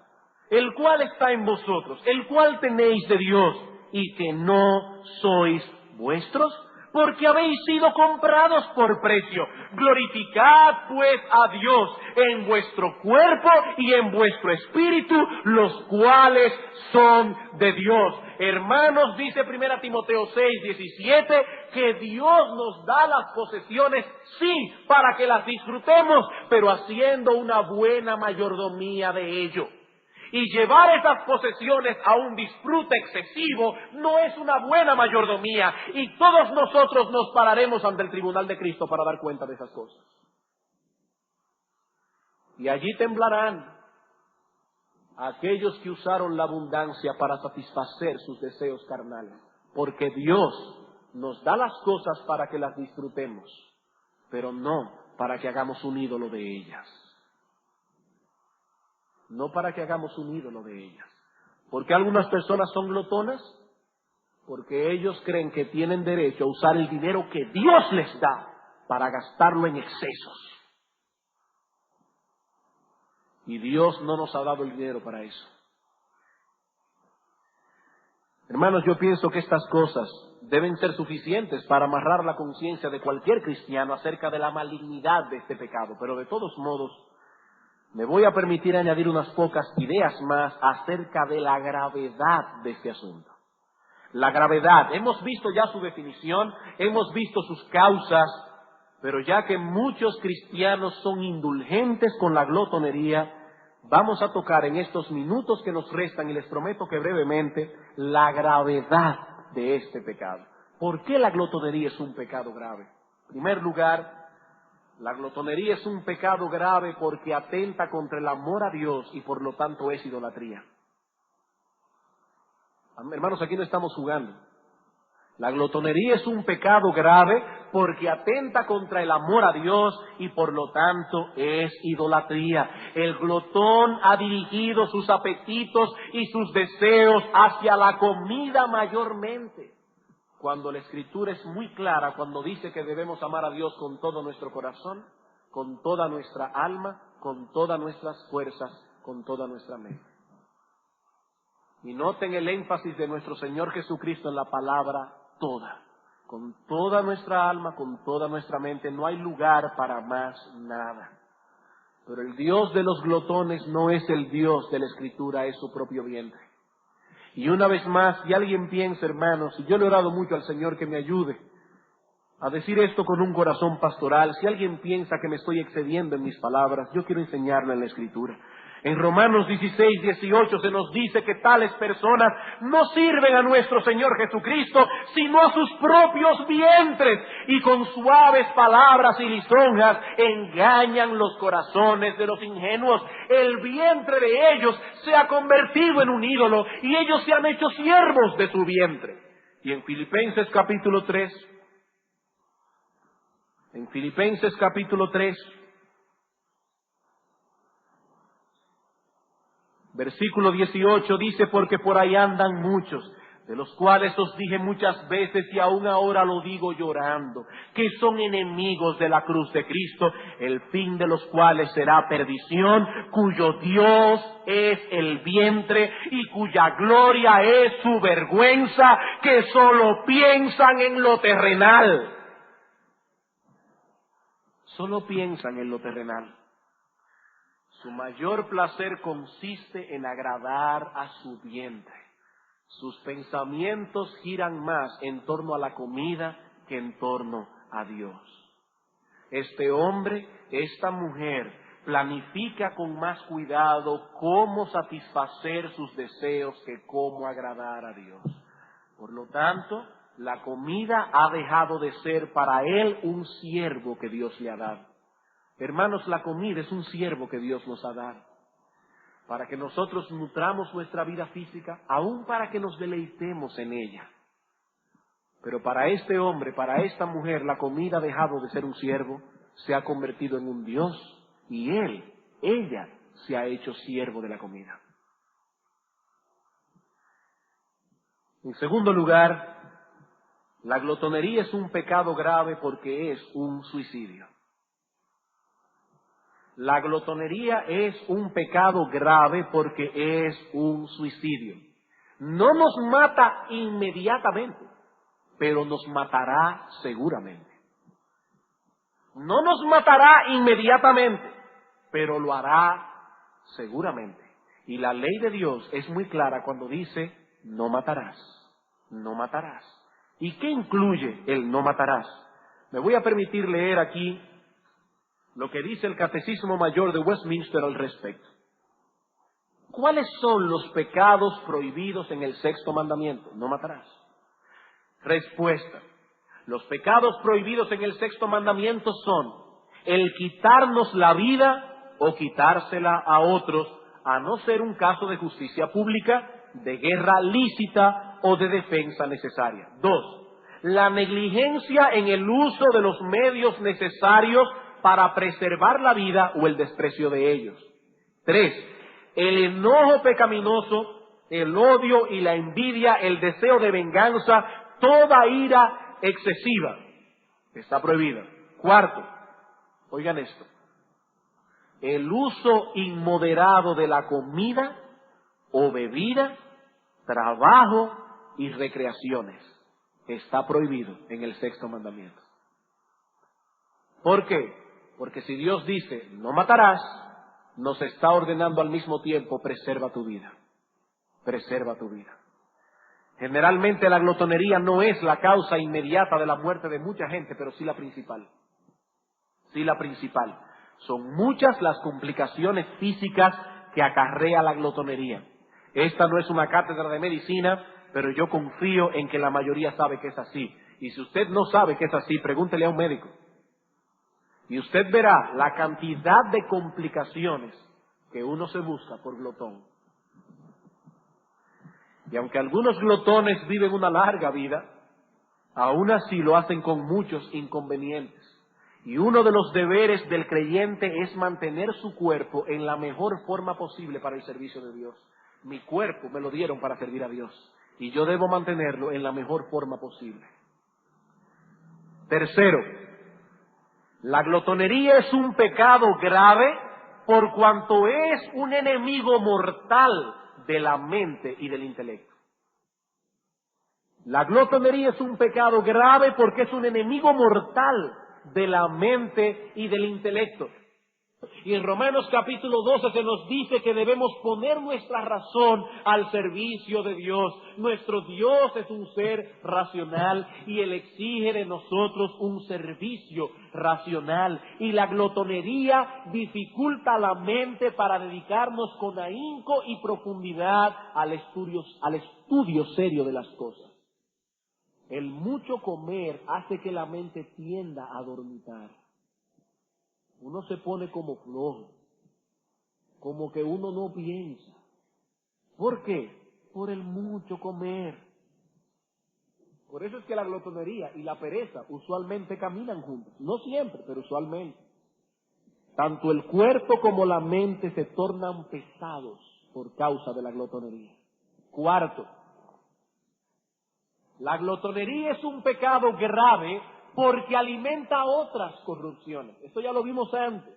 el cual está en vosotros, el cual tenéis de Dios, y que no sois vuestros? Porque habéis sido comprados por precio. Glorificad pues a Dios en vuestro cuerpo y en vuestro espíritu, los cuales son de Dios. Hermanos, dice 1 Timoteo 6:17, que Dios nos da las posesiones, sí, para que las disfrutemos, pero haciendo una buena mayordomía de ello. Y llevar esas posesiones a un disfrute excesivo no es una buena mayordomía, y todos nosotros nos pararemos ante el tribunal de Cristo para dar cuenta de esas cosas. Y allí temblarán aquellos que usaron la abundancia para satisfacer sus deseos carnales, porque Dios nos da las cosas para que las disfrutemos, pero no para que hagamos un ídolo de ellas. No para que hagamos un ídolo de ellas. ¿Por qué algunas personas son glotonas? Porque ellos creen que tienen derecho a usar el dinero que Dios les da para gastarlo en excesos. Y Dios no nos ha dado el dinero para eso. Hermanos, yo pienso que estas cosas deben ser suficientes para amarrar la conciencia de cualquier cristiano acerca de la malignidad de este pecado, pero de todos modos, me voy a permitir añadir unas pocas ideas más acerca de la gravedad de este asunto. La gravedad, hemos visto ya su definición, hemos visto sus causas, pero ya que muchos cristianos son indulgentes con la glotonería, vamos a tocar en estos minutos que nos restan, y les prometo que brevemente, la gravedad de este pecado. ¿Por qué la glotonería es un pecado grave? En primer lugar, la glotonería es un pecado grave porque atenta contra el amor a Dios y por lo tanto es idolatría. Hermanos, aquí no estamos jugando. La glotonería es un pecado grave porque atenta contra el amor a Dios y por lo tanto es idolatría. El glotón ha dirigido sus apetitos y sus deseos hacia la comida mayormente, cuando la Escritura es muy clara cuando dice que debemos amar a Dios con todo nuestro corazón, con toda nuestra alma, con todas nuestras fuerzas, con toda nuestra mente. Y noten el énfasis de nuestro Señor Jesucristo en la palabra toda. Con toda nuestra alma, con toda nuestra mente, no hay lugar para más nada. Pero el Dios de los glotones no es el Dios de la Escritura, es su propio vientre. Y una vez más, si alguien piensa, hermanos, y yo le he orado mucho al Señor que me ayude, a decir esto con un corazón pastoral. Si alguien piensa que me estoy excediendo en mis palabras, yo quiero enseñarle en la Escritura. En Romanos 16, 18 se nos dice que tales personas no sirven a nuestro Señor Jesucristo, sino a sus propios vientres, y con suaves palabras y lisonjas engañan los corazones de los ingenuos. El vientre de ellos se ha convertido en un ídolo, y ellos se han hecho siervos de su vientre. Y en Filipenses capítulo 3, versículo 18 dice: porque por ahí andan muchos, de los cuales os dije muchas veces y aún ahora lo digo llorando, que son enemigos de la cruz de Cristo, el fin de los cuales será perdición, cuyo Dios es el vientre y cuya gloria es su vergüenza, que solo piensan en lo terrenal. Solo piensan en lo terrenal. Su mayor placer consiste en agradar a su vientre. Sus pensamientos giran más en torno a la comida que en torno a Dios. Este hombre, esta mujer, planifica con más cuidado cómo satisfacer sus deseos que cómo agradar a Dios. Por lo tanto, la comida ha dejado de ser para él un siervo que Dios le ha dado. Hermanos, la comida es un siervo que Dios nos ha dado, para que nosotros nutramos nuestra vida física, aún para que nos deleitemos en ella. Pero para este hombre, para esta mujer, la comida ha dejado de ser un siervo, se ha convertido en un Dios, y ella se ha hecho siervo de la comida. En segundo lugar, la glotonería es un pecado grave porque es un suicidio. La glotonería es un pecado grave porque es un suicidio. No nos mata inmediatamente, pero nos matará seguramente. No nos matará inmediatamente, pero lo hará seguramente. Y la ley de Dios es muy clara cuando dice: no matarás, no matarás. ¿Y qué incluye el no matarás? Me voy a permitir leer aquí lo que dice el Catecismo Mayor de Westminster al respecto. ¿Cuáles son los pecados prohibidos en el sexto mandamiento? No matarás. Respuesta: los pecados prohibidos en el sexto mandamiento son el quitarnos la vida o quitársela a otros, a no ser un caso de justicia pública, de guerra lícita o de defensa necesaria. 2. La negligencia en el uso de los medios necesarios para preservar la vida o el desprecio de ellos. 3. El enojo pecaminoso, el odio y la envidia, el deseo de venganza, toda ira excesiva está prohibida. 4. Oigan esto: el uso inmoderado de la comida o bebida, trabajo y recreaciones está prohibido en el sexto mandamiento. ¿Por qué? Porque si Dios dice no matarás, nos está ordenando al mismo tiempo: preserva tu vida, preserva tu vida. Generalmente la glotonería no es la causa inmediata de la muerte de mucha gente, pero sí la principal. Sí la principal. Son muchas las complicaciones físicas que acarrea la glotonería. Esta no es una cátedra de medicina, pero yo confío en que la mayoría sabe que es así. Y si usted no sabe que es así, pregúntele a un médico. Y usted verá la cantidad de complicaciones que uno se busca por glotón. Y aunque algunos glotones viven una larga vida, aún así lo hacen con muchos inconvenientes. Y uno de los deberes del creyente es mantener su cuerpo en la mejor forma posible para el servicio de Dios. Mi cuerpo me lo dieron para servir a Dios, y yo debo mantenerlo en la mejor forma posible. Tercero, la glotonería es un pecado grave por cuanto es un enemigo mortal de la mente y del intelecto. La glotonería es un pecado grave porque es un enemigo mortal de la mente y del intelecto. Y en Romanos capítulo 12 se nos dice que debemos poner nuestra razón al servicio de Dios. Nuestro Dios es un ser racional y Él exige de nosotros un servicio racional. Y la glotonería dificulta la mente para dedicarnos con ahínco y profundidad al estudio serio de las cosas. El mucho comer hace que la mente tienda a dormitar. Uno se pone como flojo, como que uno no piensa. ¿Por qué? Por el mucho comer. Por eso es que la glotonería y la pereza usualmente caminan juntos. No siempre, pero usualmente. Tanto el cuerpo como la mente se tornan pesados por causa de la glotonería. Cuarto, la glotonería es un pecado grave porque alimenta otras corrupciones. Esto ya lo vimos antes.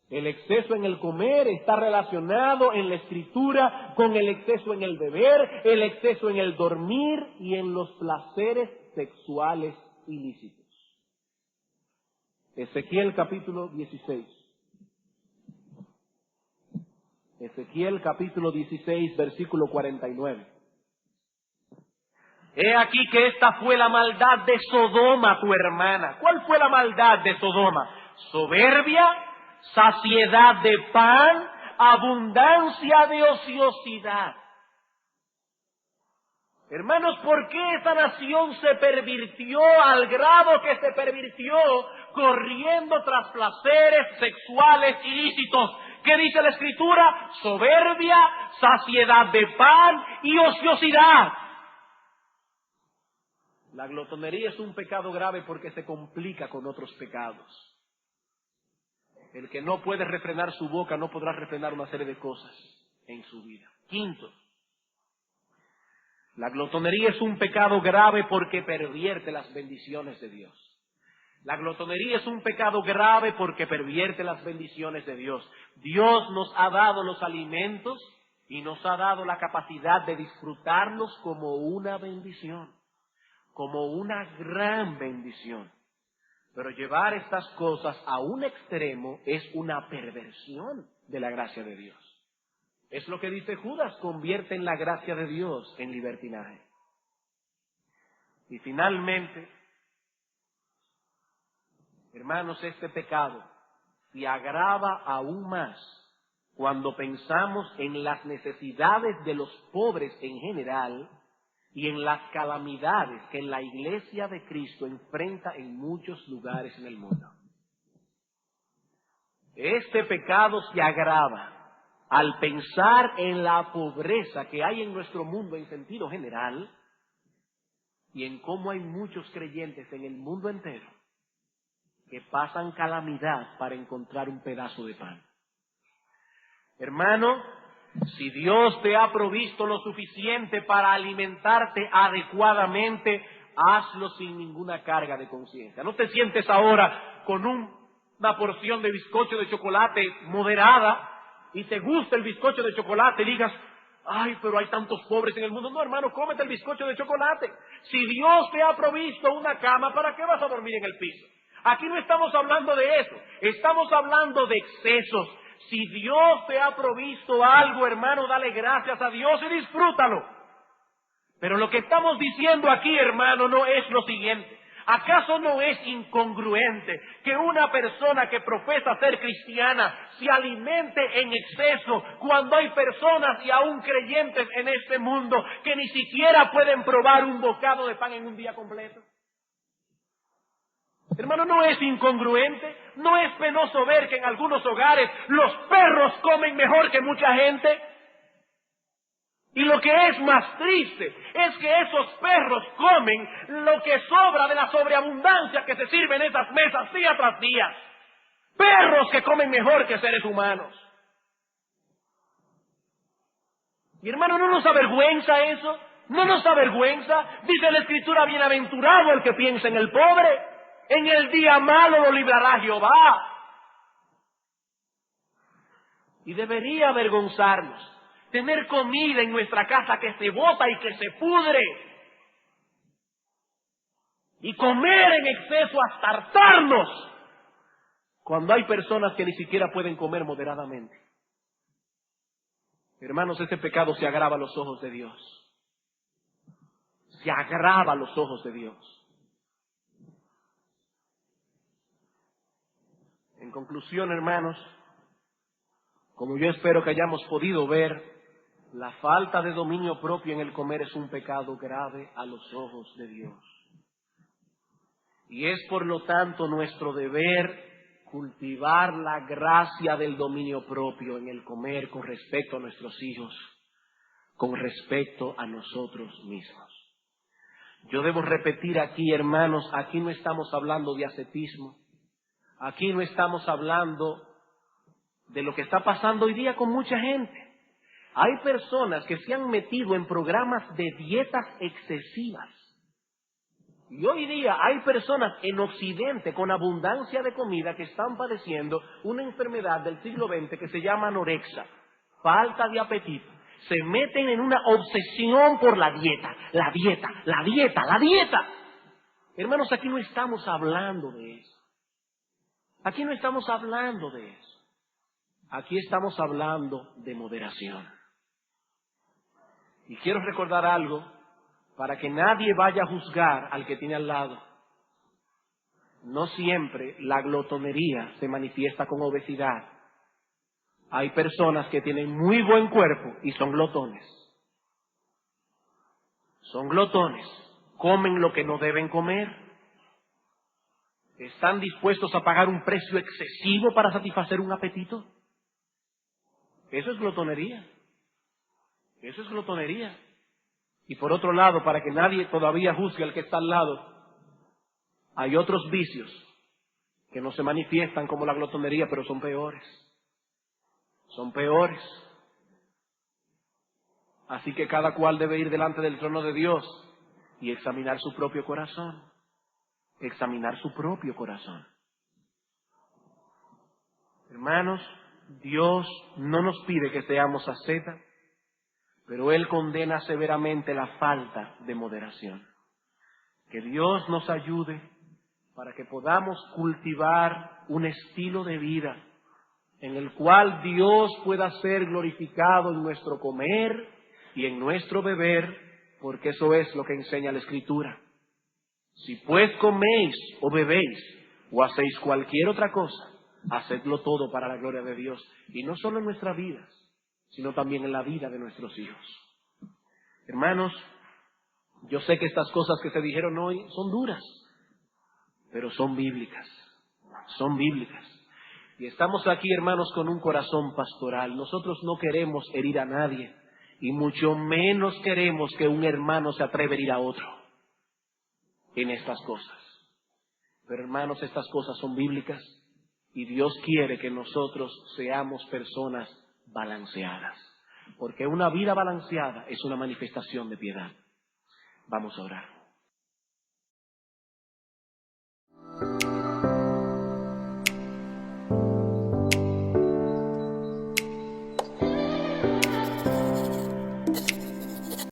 El exceso en el comer está relacionado en la Escritura con el exceso en el beber, el exceso en el dormir y en los placeres sexuales ilícitos. Ezequiel capítulo 16. Ezequiel capítulo 16, versículo 49. He aquí que esta fue la maldad de Sodoma, tu hermana. ¿Cuál fue la maldad de Sodoma? Soberbia, saciedad de pan, abundancia de ociosidad. Hermanos, ¿por qué esta nación se pervirtió al grado que se pervirtió corriendo tras placeres sexuales ilícitos? ¿Qué dice la Escritura? Soberbia, saciedad de pan y ociosidad. La glotonería es un pecado grave porque se complica con otros pecados. El que no puede refrenar su boca no podrá refrenar una serie de cosas en su vida. Quinto, la glotonería es un pecado grave porque pervierte las bendiciones de Dios. La glotonería es un pecado grave porque pervierte las bendiciones de Dios. Dios nos ha dado los alimentos y nos ha dado la capacidad de disfrutarlos como una bendición, como una gran bendición. Pero llevar estas cosas a un extremo es una perversión de la gracia de Dios. Es lo que dice Judas, convierten la gracia de Dios en libertinaje. Y finalmente, hermanos, este pecado se agrava aún más cuando pensamos en las necesidades de los pobres en general y en las calamidades que la Iglesia de Cristo enfrenta en muchos lugares en el mundo. Este pecado se agrava al pensar en la pobreza que hay en nuestro mundo en sentido general y en cómo hay muchos creyentes en el mundo entero que pasan calamidad para encontrar un pedazo de pan. Hermano, si Dios te ha provisto lo suficiente para alimentarte adecuadamente, hazlo sin ninguna carga de conciencia. No te sientes ahora con una porción de bizcocho de chocolate moderada y te gusta el bizcocho de chocolate y digas, ay, pero hay tantos pobres en el mundo. No, hermano, cómete el bizcocho de chocolate. Si Dios te ha provisto una cama, ¿para qué vas a dormir en el piso? Aquí no estamos hablando de eso, estamos hablando de excesos. Si Dios te ha provisto algo, hermano, dale gracias a Dios y disfrútalo. Pero lo que estamos diciendo aquí, hermano, no es lo siguiente. ¿Acaso no es incongruente que una persona que profesa ser cristiana se alimente en exceso cuando hay personas y aún creyentes en este mundo que ni siquiera pueden probar un bocado de pan en un día completo? Hermano, ¿no es incongruente? ¿No es penoso ver que en algunos hogares los perros comen mejor que mucha gente? Y lo que es más triste es que esos perros comen lo que sobra de la sobreabundancia que se sirve en esas mesas día tras día. Perros que comen mejor que seres humanos. Y hermano, ¿no nos avergüenza eso? ¿No nos avergüenza? Dice la Escritura, bienaventurado el que piensa en el pobre. En el día malo lo librará Jehová. Y debería avergonzarnos tener comida en nuestra casa que se bota y que se pudre. Y comer en exceso hasta hartarnos. Cuando hay personas que ni siquiera pueden comer moderadamente. Hermanos, ese pecado se agrava a los ojos de Dios. Se agrava a los ojos de Dios. En conclusión, hermanos, como yo espero que hayamos podido ver, la falta de dominio propio en el comer es un pecado grave a los ojos de Dios. Y es por lo tanto nuestro deber cultivar la gracia del dominio propio en el comer con respecto a nuestros hijos, con respecto a nosotros mismos. Yo debo repetir aquí, hermanos, aquí no estamos hablando de ascetismo, aquí no estamos hablando de lo que está pasando hoy día con mucha gente. Hay personas que se han metido en programas de dietas excesivas. Y hoy día hay personas en Occidente con abundancia de comida que están padeciendo una enfermedad del siglo XX que se llama anorexia, falta de apetito. Se meten en una obsesión por la dieta, la dieta, la dieta, la dieta. Hermanos, aquí no estamos hablando de eso. Aquí no estamos hablando de eso. Aquí estamos hablando de moderación. Y quiero recordar algo para que nadie vaya a juzgar al que tiene al lado. No siempre la glotonería se manifiesta con obesidad. Hay personas que tienen muy buen cuerpo y son glotones. Son glotones. Comen lo que no deben comer. ¿Están dispuestos a pagar un precio excesivo para satisfacer un apetito? Eso es glotonería. Eso es glotonería. Y por otro lado, para que nadie todavía juzgue al que está al lado, hay otros vicios que no se manifiestan como la glotonería, pero son peores. Son peores. Así que cada cual debe ir delante del trono de Dios y examinar su propio corazón. Examinar su propio corazón. Hermanos, Dios no nos pide que seamos ascetas, pero Él condena severamente la falta de moderación. Que Dios nos ayude para que podamos cultivar un estilo de vida en el cual Dios pueda ser glorificado en nuestro comer y en nuestro beber, porque eso es lo que enseña la Escritura. Si pues coméis o bebéis o hacéis cualquier otra cosa, hacedlo todo para la gloria de Dios, y no solo en nuestras vidas, sino también en la vida de nuestros hijos. Hermanos, yo sé que estas cosas que se dijeron hoy son duras, pero son bíblicas. Son bíblicas. Y estamos aquí, hermanos, con un corazón pastoral. Nosotros no queremos herir a nadie, y mucho menos queremos que un hermano se atreva a herir a otro en estas cosas. Pero, hermanos, estas cosas son bíblicas, y Dios quiere que nosotros seamos personas balanceadas. Porque una vida balanceada es una manifestación de piedad. Vamos a orar.